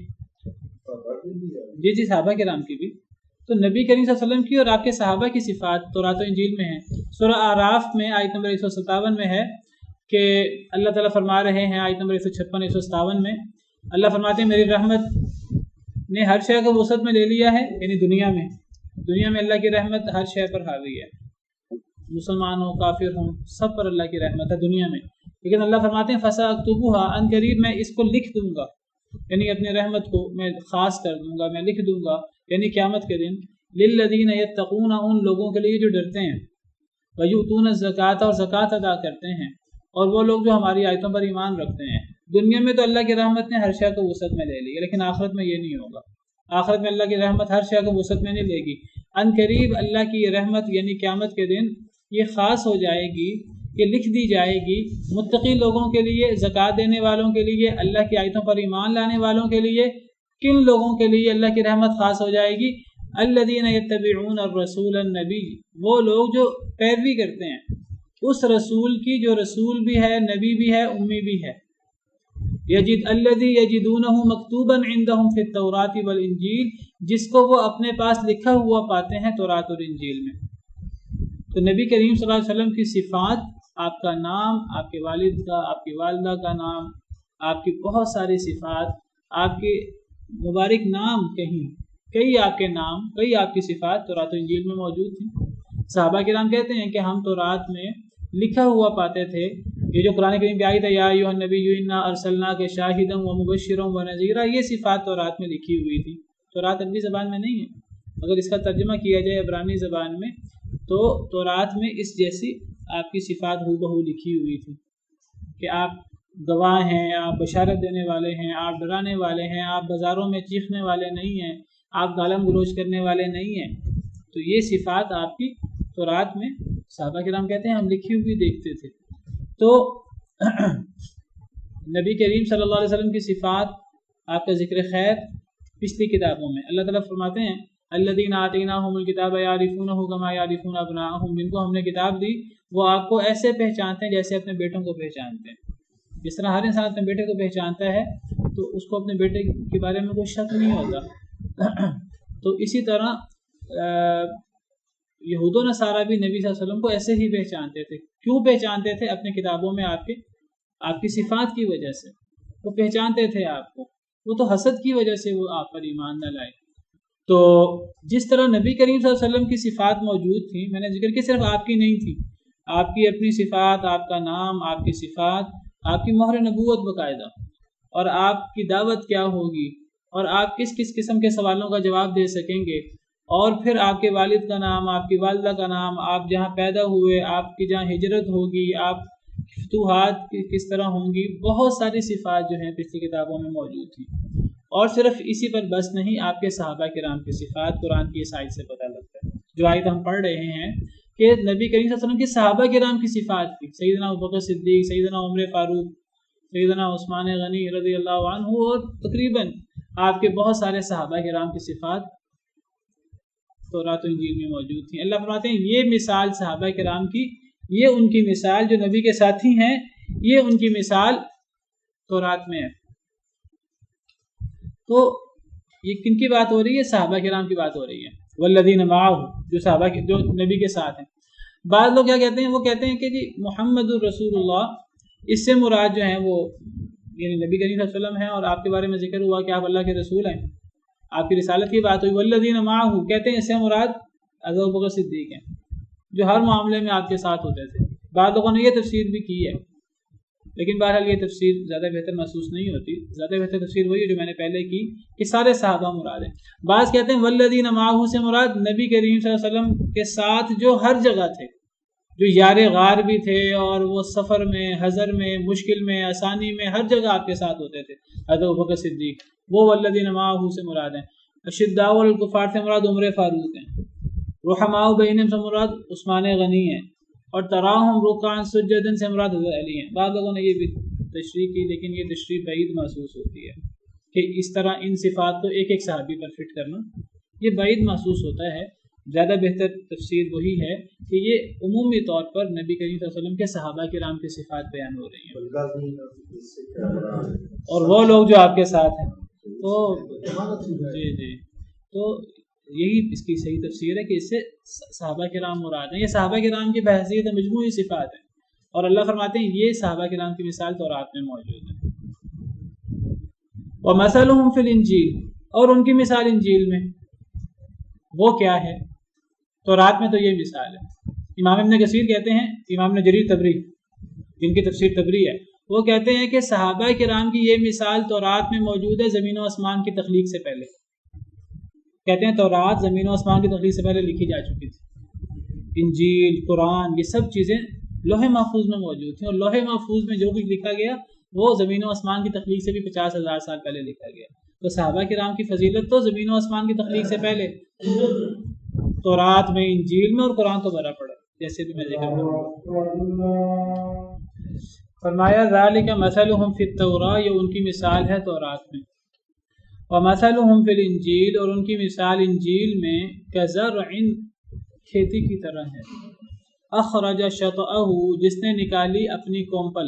صحابہ کرام کی بھی، تو نبی کریم صلی اللہ علیہ وسلم کی اور آپ کے صحابہ کی صفات تورات و انجیل میں ہیں۔ سورہ اعراف میں آیت نمبر 157 میں ہے کہ اللہ تعالیٰ فرما رہے ہیں، آیت نمبر 156 157 میں اللہ فرماتے ہیں میری رحمت نے ہر شے کو وسعت میں لے لیا ہے، یعنی دنیا میں اللہ کی رحمت ہر شے پر حاوی ہے، مسلمان ہوں کافر ہوں سب پر اللہ کی رحمت ہے دنیا میں۔ لیکن اللہ فرماتے ہیں فَسَأَكْتُبُهَا، ان قریب میں اس کو لکھ دوں گا، یعنی اپنی رحمت کو میں خاص کر دوں گا، میں لکھ دوں گا، یعنی قیامت کے دن لِلَّذِينَ يَتَّقُونَ، ان لوگوں کے لیے جو ڈرتے ہیں، وَيُؤْتُونَ الزَّكَاةَ، اور زکوٰۃ ادا کرتے ہیں، اور وہ لوگ جو ہماری آیتوں پر ایمان رکھتے ہیں۔ دنیا میں تو اللہ کی رحمت نے ہر شے کو وسعت میں لے لی ہے، لیکن آخرت میں یہ نہیں ہوگا۔ آخرت میں اللہ کی رحمت ہر شے کو وسعت میں نہیں لے گی۔ ان قریب اللہ کی رحمت یعنی قیامت کے دن یہ خاص ہو جائے گی کہ لکھ دی جائے گی متقی لوگوں کے لیے، زکوٰۃ دینے والوں کے لیے، اللہ کی آیتوں پر ایمان لانے والوں کے لیے۔ کن لوگوں کے لیے اللہ کی رحمت خاص ہو جائے گی؟ الذین یتبعون الرسول النبی، وہ لوگ جو پیروی کرتے ہیں اس رسول کی جو رسول بھی ہے، نبی بھی ہے، امی بھی ہے، یجد الذی یجدونہ مکتوبا عندہم فی التوراۃ والانجیل، جس کو وہ اپنے پاس لکھا ہوا پاتے ہیں تورات اور انجیل میں۔ تو نبی کریم صلی اللہ علیہ وسلم کی صفات، آپ کا نام، آپ کے والد کا، آپ کی والدہ کا نام، آپ کی بہت ساری صفات، آپ کے مبارک نام، کئی آپ کے نام، کئی آپ کی صفات تورات و انجیل میں موجود تھیں۔ صحابہ کرام کہتے ہیں کہ ہم تورات میں لکھا ہوا پاتے تھے، یہ جو قرآن کریم کی آیت ہے یا ایھا النبی انا ارسلناک شاہدا ومبشرا ونذیرا، یہ صفات تورات میں لکھی ہوئی تھی۔ تورات عربی زبان میں نہیں ہے، اگر اس کا ترجمہ کیا جائے عبرانی زبان میں تو تورات میں اس جیسی آپ کی صفات ہو بہو لکھی ہوئی تھی کہ آپ گواہ ہیں، آپ بشارت دینے والے ہیں، آپ ڈرانے والے ہیں، آپ بازاروں میں چیخنے والے نہیں ہیں، آپ گالم گلوچ کرنے والے نہیں ہیں۔ تو یہ صفات آپ کی تورات میں صحابہ کرام کہتے ہیں ہم لکھی ہوئی دیکھتے تھے۔ تو نبی کریم صلی اللہ علیہ وسلم کی صفات، آپ کا ذکر خیر پچھلی کتابوں میں اللہ تعالیٰ فرماتے ہیں الذین آتیناہم الکتاب یعرفونہ کما یعرفون ابناءہم، جن کو ہم نے کتاب دی وہ آپ کو ایسے پہچانتے ہیں جیسے اپنے بیٹوں کو پہچانتے ہیں۔ جس طرح ہر انسان اپنے بیٹے کو پہچانتا ہے تو اس کو اپنے بیٹے کے بارے میں کوئی شک نہیں ہوتا، تو اسی طرح یہود و نصارہ بھی نبی صلی اللہ علیہ وسلم کو ایسے ہی پہچانتے تھے۔ کیوں پہچانتے تھے؟ اپنے کتابوں میں آپ کی صفات کی وجہ سے وہ پہچانتے تھے آپ کو، وہ تو حسد کی وجہ سے وہ آپ پر ایمان نہ لائے۔ تو جس طرح نبی کریم صلی اللہ علیہ وسلم کی صفات موجود تھیں، میں نے ذکر کی صرف آپ کی نہیں تھی، آپ کی اپنی صفات، آپ کا نام، آپ کی صفات، آپ کی مہر نبوت باقاعدہ، اور آپ کی دعوت کیا ہوگی، اور آپ کس کس قسم کے سوالوں کا جواب دے سکیں گے، اور پھر آپ کے والد کا نام، آپ کی والدہ کا نام، آپ جہاں پیدا ہوئے، آپ کی جہاں ہجرت ہوگی، آپ فتوحات کس طرح ہوں گی، بہت ساری صفات جو ہیں پچھلی کتابوں میں موجود تھیں۔ اور صرف اسی پر بس نہیں، آپ کے صحابہ کرام کی صفات قرآن کی اس آیت سے پتہ لگتا ہے۔ جو آیت ہم پڑھ رہے ہیں کہ نبی کریم صلی اللہ علیہ وسلم کی صحابہ کرام کی صفات تھی، سیدنا ابوبکر صدیق، سیدنا عمر فاروق، سیدنا عثمان غنی رضی اللہ عنہ، اور تقریباً آپ کے بہت سارے صحابہ کرام کی صفات تورات و انجیل میں موجود تھیں۔ اللہ فرماتے ہیں یہ مثال صحابہ کرام کی، یہ ان کی مثال جو نبی کے ساتھی ہیں، یہ ان کی مثال تورات میں ہے۔ تو یہ کن کی بات ہو رہی ہے؟ صحابہ کرام کی بات ہو رہی ہے، والذین معہ، جو نبی کے ساتھ ہیں۔ بعض لوگ کیا کہتے ہیں؟ وہ کہتے ہیں کہ جی محمد الرسول اللہ، اس سے مراد جو ہیں وہ یعنی نبی کریم صلی اللہ علیہ وسلم ہیں، اور آپ کے بارے میں ذکر ہوا کہ آپ اللہ کے رسول ہیں، آپ کی رسالت کی بات ہوئی۔ والذین معہ کہتے ہیں اس سے مراد حضرت ابوبکر صدیق ہیں، جو ہر معاملے میں آپ کے ساتھ ہوتے تھے۔ بعض لوگوں نے یہ تفسیر بھی کی ہے، لیکن بہرحال یہ تفسیر زیادہ بہتر محسوس نہیں ہوتی۔ زیادہ بہتر تفسیر وہی ہے جو میں نے پہلے کی کہ سارے صحابہ مراد ہیں۔ بعض کہتے ہیں والذین معہ سے مراد نبی کریم صلی اللہ علیہ وسلم کے ساتھ جو ہر جگہ تھے، جو یار غار بھی تھے، اور وہ سفر میں، حضر میں، مشکل میں، آسانی میں، ہر جگہ آپ کے ساتھ ہوتے تھے۔ حضرت ابوبکر صدیق وہ والذین معہ سے مراد ہیں۔ اشداء علی الکفار سے مراد عمر فاروق ہیں۔ رحماء بینہم سے مراد عثمان غنی ہیں، اور تراہم رکعا سجدا سے مراد حضرت علی ہیں۔ بعض لوگوں نے یہ بھی تشریح کی، لیکن یہ تشریح بعید محسوس ہوتی ہے کہ اس طرح ان صفات کو ایک ایک صحابی پر فٹ کرنا، یہ بعید محسوس ہوتا ہے۔ زیادہ بہتر تفسیر وہی ہے کہ یہ عمومی طور پر نبی کریم صلی اللہ علیہ وسلم کے صحابہ کرام کی صفات بیان ہو رہی ہیں، اور وہ لوگ جو آپ کے ساتھ ہیں۔ تو جی تو یہی اس کی صحیح تفسیر ہے کہ اس سے صحابہ کرام مراد ہیں۔ یہ صحابہ کرام کی بحیثیت مجموعی صفات ہیں، اور اللہ فرماتے ہیں یہ صحابہ کرام کی مثال تورات میں موجود ہے۔ وَمَثَلُهُمْ فِي الْإِنْجِيلِ، اور ان کی مثال انجیل میں وہ کیا ہے؟ تورات میں تو یہ مثال ہے۔ امام ابن کثیر کہتے ہیں، امام ابن جریر طبری جن کی تفسیر طبری ہے، وہ کہتے ہیں کہ صحابہ کرام کی یہ مثال تورات میں موجود ہے زمین و آسمان کی تخلیق سے پہلے۔ کہتے ہیں تورات زمین و آسمان کی تخلیق سے پہلے لکھی جا چکی تھی۔ انجیل، قرآن، یہ سب چیزیں لوح محفوظ میں موجود تھیں، اور لوح محفوظ میں جو کچھ لکھا گیا وہ زمین و آسمان کی تخلیق سے بھی 50,000 سال پہلے لکھا گیا۔ تو صحابہ کرام کی فضیلت تو زمین و آسمان کی تخلیق سے پہلے تورات میں، انجیل میں، اور قرآن تو بھرا پڑا، جیسے بھی میں ذکر کروں۔ فرمایا ذالک مثلہم فی التوراۃ، یہ ان کی مثال ہے تورات میں۔ ومثلہم فی الانجیل، اور ان کی مثال انجیل میں کزرع، کھیتی کی طرح ہے، اخرج شطأہ، جس نے نکالی اپنی کومپل،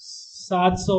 700,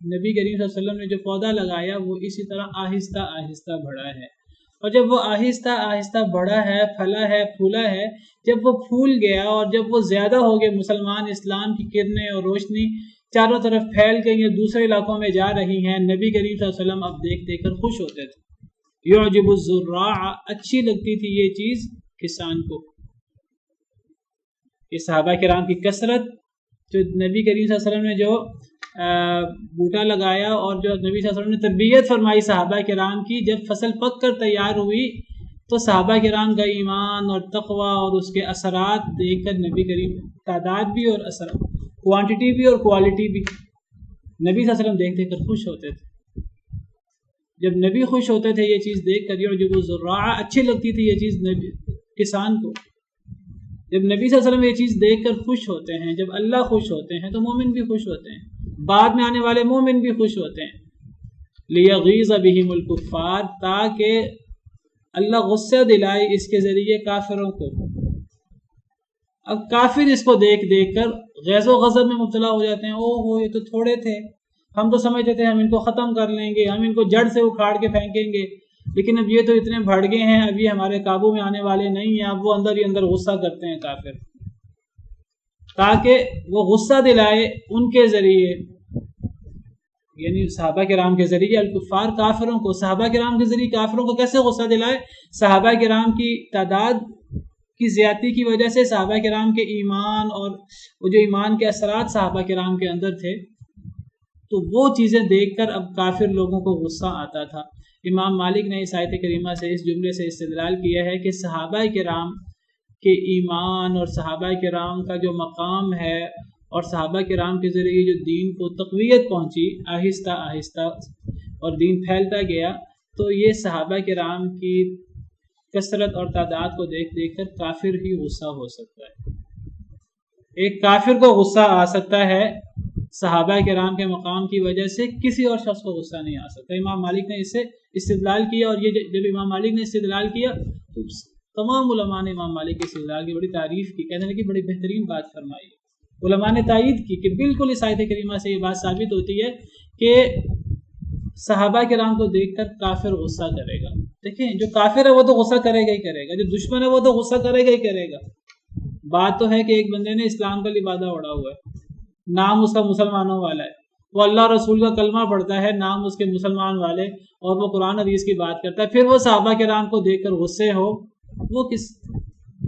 نبی کریم صلی اللہ علیہ وسلم نے جو پودا لگایا وہ اسی طرح آہستہ آہستہ بڑھا ہے، اور جب وہ آہستہ آہستہ بڑھا ہے، پھلا ہے، پھولا ہے، جب وہ پھول گیا اور جب وہ زیادہ ہو گئے، مسلمان اسلام کی کرنیں اور روشنی چاروں طرف پھیل گئی ہیں، دوسرے علاقوں میں جا رہی ہیں، نبی کریم صلی اللہ علیہ وسلم اب دیکھ دیکھ کر خوش ہوتے تھے۔ یعجب الزراع، اچھی لگتی تھی یہ چیز کسان کو۔ یہ صحابہ کرام کی کثرت، جو نبی کریم صلی اللہ علیہ وسلم نے جو بوٹا لگایا اور جو نبی صلی اللہ علیہ وسلم نے تربیت فرمائی صحابہ کرام کی، جب فصل پک کر تیار ہوئی تو صحابہ کرام کا ایمان اور تقوی اور اس کے اثرات دیکھ کر نبی کریم، تعداد بھی اور اثرات، کوانٹٹی بھی اور کوالٹی بھی، نبی صلی اللہ علیہ وسلم دیکھ دیکھ کر خوش ہوتے تھے۔ جب نبی خوش ہوتے تھے یہ چیز دیکھ کر، یعجب الزراع، اچھی لگتی تھی یہ چیز کسان کو۔ جب نبی صلی اللہ علیہ وسلم یہ چیز دیکھ کر خوش ہوتے ہیں، جب اللہ خوش ہوتے ہیں تو مومن بھی خوش ہوتے ہیں، بعد میں آنے والے مومن بھی خوش ہوتے ہیں۔ لیغیظ بہم الکفار، تاکہ اللہ غصہ دلائے اس کے ذریعے کافروں کو۔ اب کافر اس کو دیکھ دیکھ کر غیظ و غضب میں مبتلا ہو جاتے ہیں، او ہو یہ تو تھوڑے تھے، ہم تو سمجھتے تھے ہم ان کو ختم کر لیں گے، ہم ان کو جڑ سے اکھاڑ کے پھینکیں گے، لیکن اب یہ تو اتنے بڑھ گئے ہیں، اب یہ ہمارے قابو میں آنے والے نہیں ہیں۔ اب وہ اندر ہی اندر غصہ کرتے ہیں کافر، تاکہ وہ غصہ دلائے ان کے ذریعے، یعنی صحابہ کرام کے ذریعے، الکفار کافروں کو، صحابہ کرام کے ذریعے کافروں کو کیسے غصہ دلائے؟ صحابہ کرام کی تعداد کی زیادتی کی وجہ سے، صحابہ کرام کے ایمان اور وہ جو ایمان کے اثرات صحابہ کرام کے اندر تھے، تو وہ چیزیں دیکھ کر اب کافر لوگوں کو غصہ آتا تھا۔ امام مالک نے اس آیت کریمہ سے، اس جملے سے استدلال کیا ہے کہ صحابہ کرام کے ایمان اور صحابہ کرام کا جو مقام ہے اور صحابہ کرام کے ذریعے جو دین کو تقویت پہنچی آہستہ آہستہ اور دین پھیلتا گیا، تو یہ صحابہ کرام کی کثرت اور تعداد کو دیکھ دیکھ کر کافر ہی غصہ ہو سکتا ہے۔ ایک کافر کو غصہ آ سکتا ہے صحابہ کرام کے مقام کی وجہ سے، کسی اور شخص کو غصہ نہیں آ سکتا۔ امام مالک نے اس سے استدلال کیا، اور یہ جب امام مالک نے استدلال کیا تو تمام علماء نے امام مالک کے استدلال کی بڑی تعریف کی، کہنے لگے بڑی بہترین بات فرمائی۔ علماء نے تائید کی کہ بالکل اس آیت کریمہ سے یہ بات ثابت ہوتی ہے کہ صحابہ کرام کو دیکھ کر کافر غصہ کرے گا۔ دیکھیں، جو کافر ہے وہ تو غصہ کرے گا ہی کرے گا، جو دشمن ہے وہ تو غصہ کرے گا ہی کرے گا۔ بات تو ہے کہ ایک بندے نے اسلام کا لبادہ اڑا ہوا ہے، نام اس کا مسلمانوں والا ہے، وہ اللہ رسول کا کلمہ پڑھتا ہے، نام اس کے مسلمان والے، اور وہ قرآن حدیث کی بات کرتا ہے، پھر وہ صحابہ کرام کو دیکھ کر غصے ہو،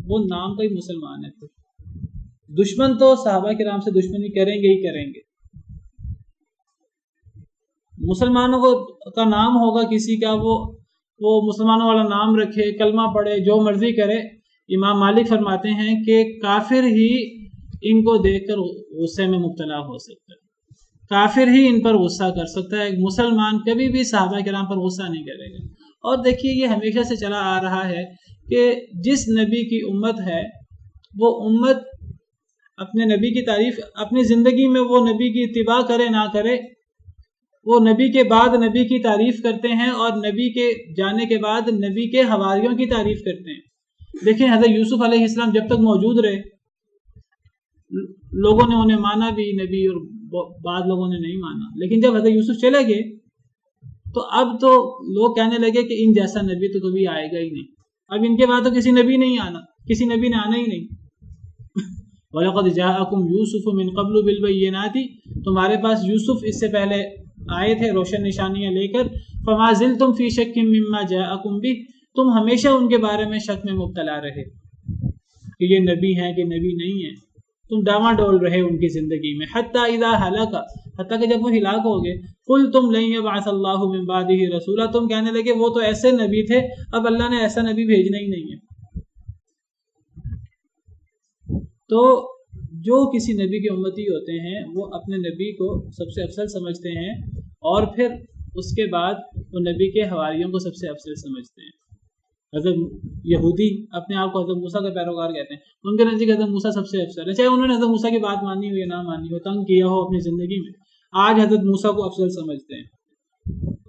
وہ نام کا ہی مسلمان ہے۔ دشمن تو صحابہ کرام سے دشمنی کریں گے ہی کریں گے۔ مسلمانوں کا نام ہوگا کسی کا، وہ مسلمانوں والا نام رکھے، کلمہ پڑھے، جو مرضی کرے، امام مالک فرماتے ہیں کہ کافر ہی ان کو دیکھ کر غصے میں مبتلا ہو سکتا ہے، کافر ہی ان پر غصہ کر سکتا ہے، ایک مسلمان کبھی بھی صحابہ کرام پر غصہ نہیں کرے گا۔ اور دیکھیے یہ ہمیشہ سے چلا آ رہا ہے کہ جس نبی کی امت ہے وہ امت اپنے نبی کی تعریف اپنی زندگی میں، وہ نبی کی اتباع کرے نہ کرے، وہ نبی کے بعد نبی کی تعریف کرتے ہیں، اور نبی کے جانے کے بعد نبی کے حواریوں کی تعریف کرتے ہیں۔ دیکھیں حضرت یوسف علیہ السلام جب تک موجود رہے، لوگوں نے انہیں مانا بھی نبی، اور بعض لوگوں نے نہیں مانا، لیکن جب حضرت یوسف چلے گئے تو اب تو لوگ کہنے لگے کہ ان جیسا نبی تو کبھی آئے گا ہی نہیں، اب ان کے بعد تو کسی نبی نہیں آنا، کسی نبی نے آنا ہی نہیں۔ وَلَقَدْ جَاءَكُمْ يُوسُفُ مِنْ قَبْلُ بِالْبَيِّنَاتِ، تمہارے پاس یوسف اس سے پہلے آئے تھے روشن نشانیاں لے کر، فَمَا زِلْتُمْ فِي شَكٍّ مِّمَّا جَاءَكُمْ بِهِ، تم ہمیشہ ان کے بارے میں شک میں مبتلا رہے کہ یہ نبی ہیں کہ نبی نہیں ہیں، تم ڈاما ڈول رہے ان کی زندگی میں، حتیٰ اذا ہلاک، حتیٰ کہ جب وہ ہلاک ہو گئے، قلتم لن یبعث اللہ من بعدہ رسولا، تم کہنے لگے وہ تو ایسے نبی تھے، اب اللہ نے ایسا نبی بھیجنا ہی نہیں ہے۔ تو جو کسی نبی کے امتی ہوتے ہیں وہ اپنے نبی کو سب سے افضل سمجھتے ہیں، اور پھر اس کے بعد وہ نبی کے حواریوں کو سب سے افضل سمجھتے ہیں۔ حضرت یہودی اپنے آپ کو حضرت موسیٰ کا پیروکار کہتے ہیں، ان کے نزدیک حضرت موسیٰ سب سے افضل ہے، چاہے انہوں نے حضرت موسیٰ کی بات مانی ہو یا نہ مانی ہو، تنگ کیا ہو اپنی زندگی میں، آج حضرت موسیٰ کو افضل سمجھتے ہیں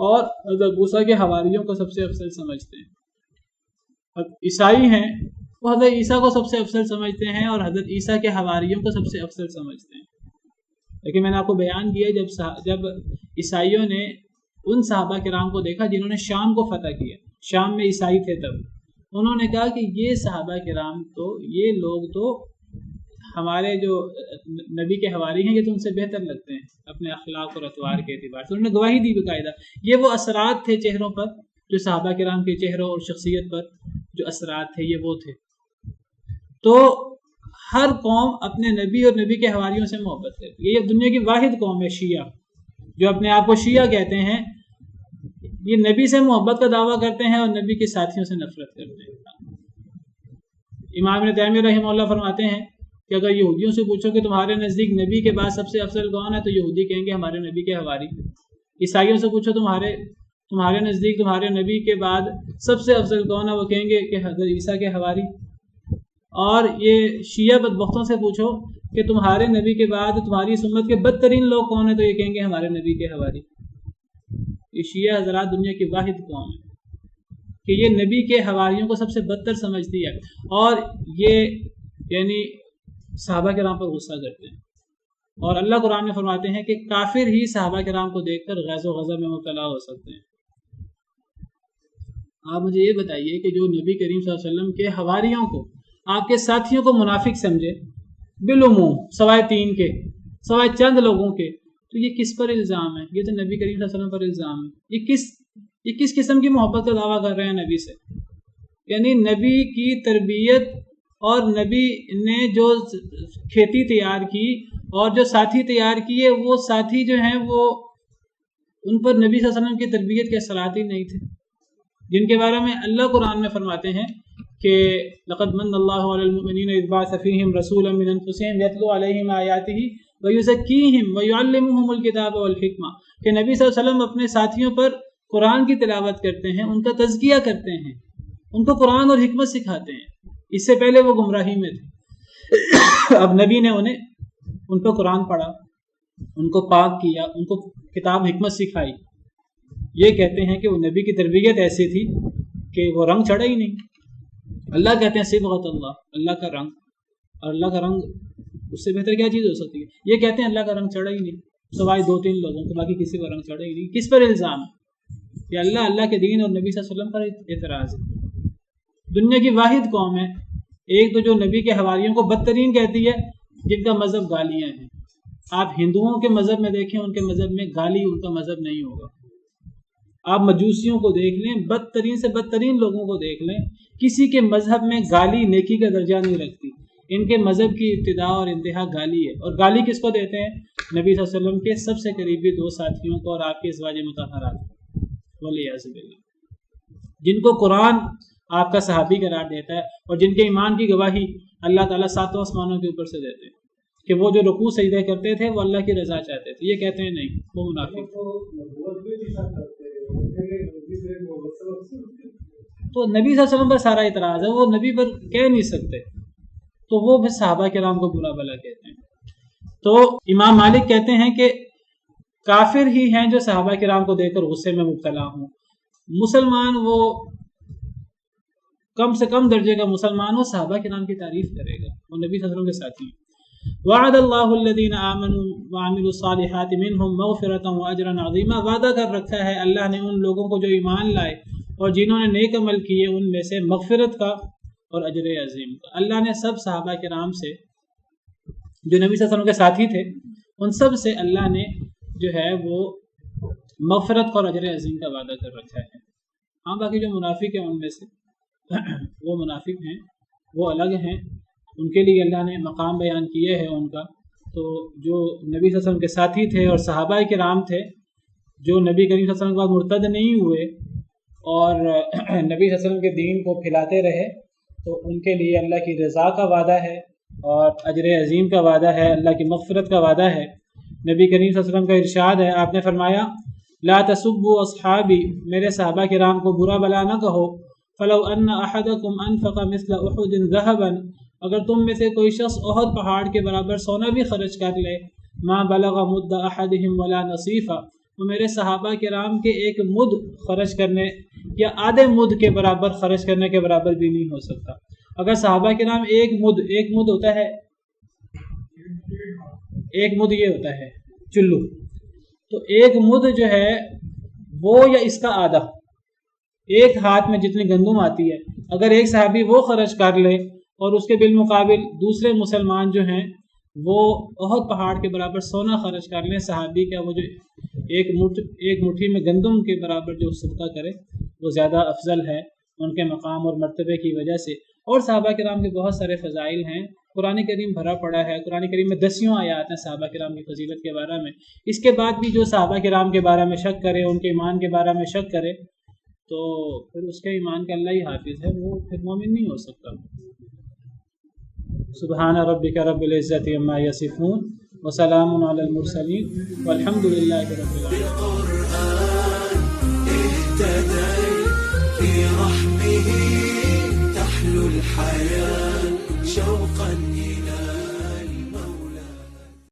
اور حضرت موسیٰ کے حواریوں کو سب سے افضل سمجھتے ہیں۔ عیسائی ہیں، وہ حضرت عیسیٰ کو سب سے افضل سمجھتے ہیں اور حضرت عیسیٰ کے حواریوں کو سب سے افضل سمجھتے ہیں۔ لیکن میں نے آپ کو بیان کیا جب عیسائیوں نے ان صحابہ کرام کو دیکھا جنہوں نے شام کو فتح کیا، شام میں عیسائی تھے تب، انہوں نے کہا کہ یہ صحابہ کرام تو یہ لوگ تو ہمارے جو نبی کے حواری ہیں یہ تو ان سے بہتر لگتے ہیں اپنے اخلاق اور اطوار کے اعتبار سے. انہوں نے گواہی دی باقاعدہ. یہ وہ اثرات تھے چہروں پر جو صحابہ کرام کے چہروں اور شخصیت پر جو اثرات تھے یہ وہ تھے. تو ہر قوم اپنے نبی اور نبی کے حواریوں سے محبت کرتی ہے. یہ دنیا کی واحد قوم ہے شیعہ، جو اپنے آپ کو شیعہ کہتے ہیں. یہ نبی سے محبت کا دعویٰ کرتے ہیں اور نبی کے ساتھیوں سے نفرت کرتے ہیں. امام ابن تیمیہ رحمہ اللہ فرماتے ہیں کہ اگر یہودیوں سے پوچھو کہ تمہارے نزدیک نبی کے بعد سب سے افضل کون ہے تو یہودی کہیں گے ہمارے نبی کے حواری. عیسائیوں سے پوچھو تمہارے نزدیک تمہارے نبی کے بعد سب سے افضل کون ہے، وہ کہیں گے کہ حضرت عیسیٰ کے حواری. اور یہ شیعہ بدبختوں سے پوچھو کہ تمہارے نبی کے بعد تمہاری سنت کے بدترین لوگ کون ہیں تو یہ کہیں گے ہمارے نبی کے حواری. یہ شیعہ حضرات دنیا کی واحد قوم ہے کہ یہ نبی کے حواریوں کو سب سے بدتر سمجھتی ہے، اور یہ یعنی صحابہ کرام پر غصہ کرتے ہیں. اور اللہ قرآن میں فرماتے ہیں کہ کافر ہی صحابہ کرام کو دیکھ کر غیظ و غضب میں مبتلا ہو سکتے ہیں. آپ مجھے یہ بتائیے کہ جو نبی کریم صلی اللہ علیہ وسلم کے حواریوں کو، آپ کے ساتھیوں کو منافق سمجھے بالعموم سوائے 3 کے، سوائے چند لوگوں کے، تو یہ کس پر الزام ہے؟ یہ تو نبی کریم صلی اللہ علیہ وسلم پر الزام ہے. یہ کس قسم کی محبت کا دعویٰ کر رہے ہیں نبی سے؟ یعنی نبی کی تربیت اور نبی نے جو کھیتی تیار کی اور جو ساتھی تیار کیے، وہ ساتھی جو ہیں وہ ان پر نبی صلی اللہ علیہ وسلم کی تربیت کے اثرات ہی نہیں تھے، جن کے بارے میں اللہ قرآن میں فرماتے ہیں کہ لقد من اللہ علی المؤمنین اذ بعث فیہم رسولا من انفسہم یتلو علیہم آیاتہ ویزکیہم ویعلمہم الکتاب والحکمہ، کہ نبی صلی اللہ علیہ وسلم اپنے ساتھیوں پر قرآن کی تلاوت کرتے ہیں، ان کا تزکیہ کرتے ہیں، ان کو قرآن اور حکمت سکھاتے ہیں. اس سے پہلے وہ گمراہی میں تھے، اب نبی نے ان کو قرآن پڑھا، ان کو پاک کیا، ان کو کتاب حکمت سکھائی. یہ کہتے ہیں کہ وہ نبی کی تربیت ایسی تھی کہ وہ رنگ چڑھا ہی نہیں. اللہ کہتے ہیں صبغۃ اللہ، اللہ کا رنگ، اور اللہ کا رنگ اس سے بہتر کیا چیز ہو سکتی ہے؟ یہ کہتے ہیں اللہ کا رنگ چڑھا ہی نہیں سوائے 2-3 لوگوں کو، باقی کسی کا رنگ چڑھا ہی نہیں. کس پر الزام ہے؟ کہ اللہ کے دین اور نبی صلی اللہ علیہ وسلم پر اعتراض ہے. دنیا کی واحد قوم ہے ایک تو جو نبی کے حواریوں کو بدترین کہتی ہے، جن کا مذہب گالیاں ہیں. آپ ہندوؤں کے مذہب میں دیکھیں، ان کے مذہب میں گالی ان کا مذہب نہیں ہوگا. آپ مجوسیوں کو دیکھ لیں، بدترین سے بدترین لوگوں کو دیکھ لیں، کسی کے مذہب میں گالی نیکی کا درجہ نہیں رکھتی. ان کے مذہب کی ابتدا اور انتہا گالی ہے. اور گالی کس کو دیتے ہیں؟ نبی صلی اللہ علیہ وسلم کے سب سے قریبی 2 ساتھیوں کو اور آپ کے ازواج مطہرات والعیاذ باللہ، جن کو قرآن آپ کا صحابی قرار دیتا ہے اور جن کے ایمان کی گواہی اللہ تعالیٰ 7 آسمانوں کے اوپر سے دیتے ہیں کہ وہ جو رکوع سجدے کرتے تھے وہ اللہ کی رضا چاہتے تھے. یہ کہتے ہیں نہیں، وہ منافق. تو نبی صلی اللہ علیہ وسلم پر سارا اعتراض ہے، وہ نبی پر کہہ نہیں سکتے، تو وہ پھر صحابہ کرام کو برا بھلا کہتے ہیں. تو امام مالک کہتے ہیں کہ کافر ہی ہیں جو صحابہ کرام کو دیکھ کر غصے میں مبتلا ہوں. مسلمان وہ کم سے کم درجے کا مسلمان ہو صحابہ کرام کی تعریف کرے گا، وہ نبی صلی اللہ علیہ وسلم کے ساتھی ہیں. وعد اللہ الذین آمنوا وعملوا الصالحات منہم مغفرۃ واجرا عظیما، وعدہ کر رکھا ہے اللہ نے ان لوگوں کو جو ایمان لائے اور جنہوں نے نیک عمل کیے ان میں سے مغفرت کا اور اجر عظیم کا. اللہ نے سب صحابہ کرام سے جو نبی صلی اللہ علیہ وسلم کے ساتھی تھے ان سب سے اللہ نے جو ہے وہ مغفرت اور اجر عظیم کا وعدہ کر رکھا ہے. ہاں باقی جو منافق ہیں ان میں سے وہ منافق ہیں، وہ الگ ہیں، ان کے لیے اللہ نے مقام بیان کیے ہیں ان کا. تو جو نبی صلی اللہ علیہ وسلم کے ساتھی تھے اور صحابہ کرام تھے جو نبی کریم صلی اللہ علیہ وسلم کے بعد مرتد نہیں ہوئے اور نبی صلی اللہ علیہ وسلم کے دین کو پھیلاتے رہے، تو ان کے لیے اللہ کی رضا کا وعدہ ہے اور اجر عظیم کا وعدہ ہے، اللہ کی مغفرت کا وعدہ ہے. نبی کریم صلی اللہ علیہ وسلم کا ارشاد ہے، آپ نے فرمایا لا تسبوا اصحابی، میرے صحابہ کرام کو برا بلا نہ کہو. فلو ان احدکم انفق مثل احد ذهبا، اگر تم میں سے کوئی شخص احد پہاڑ کے برابر سونا بھی خرچ کر لے، ما بلغ مد احدهم ولا نصیفا، تو میرے صحابہ کرام کے ایک مد خرچ کرنے یا آدھے مد کے برابر خرچ کرنے کے برابر بھی نہیں ہو سکتا. اگر صحابہ کرام ایک مد ہوتا ہے، ایک مد یہ ہوتا ہے چلو، تو ایک مد جو ہے وہ یا اس کا آدھا، ایک ہاتھ میں جتنی گندم آتی ہے، اگر ایک صحابی وہ خرچ کر لے اور اس کے بالمقابل دوسرے مسلمان جو ہیں وہ احد پہاڑ کے برابر سونا خرچ کر لیں، صحابی کا وہ جو ایک مٹھی میں گندم کے برابر جو صدقہ کرے وہ زیادہ افضل ہے ان کے مقام اور مرتبے کی وجہ سے۔ اور صحابہ کرام کے بہت سارے فضائل ہیں، قرآن کریم بھرا پڑا ہے، قرآن کریم میں 10 آیات ہیں صحابہ کرام کی فضیلت کے بارے میں۔ اس کے بعد بھی جو صحابہ کرام کے بارے میں شک کرے، ان کے ایمان کے بارے میں شک کرے، تو پھر اس کے ایمان کا اللہ ہی حافظ ہے، وہ پھر مومن نہیں ہو سکتا۔ سبحان ربک رب العزت عما یصفون وسلام علی المرسلین والحمد للہ رب العالمین۔ في رحمه تحلو الحياة شوقا إلى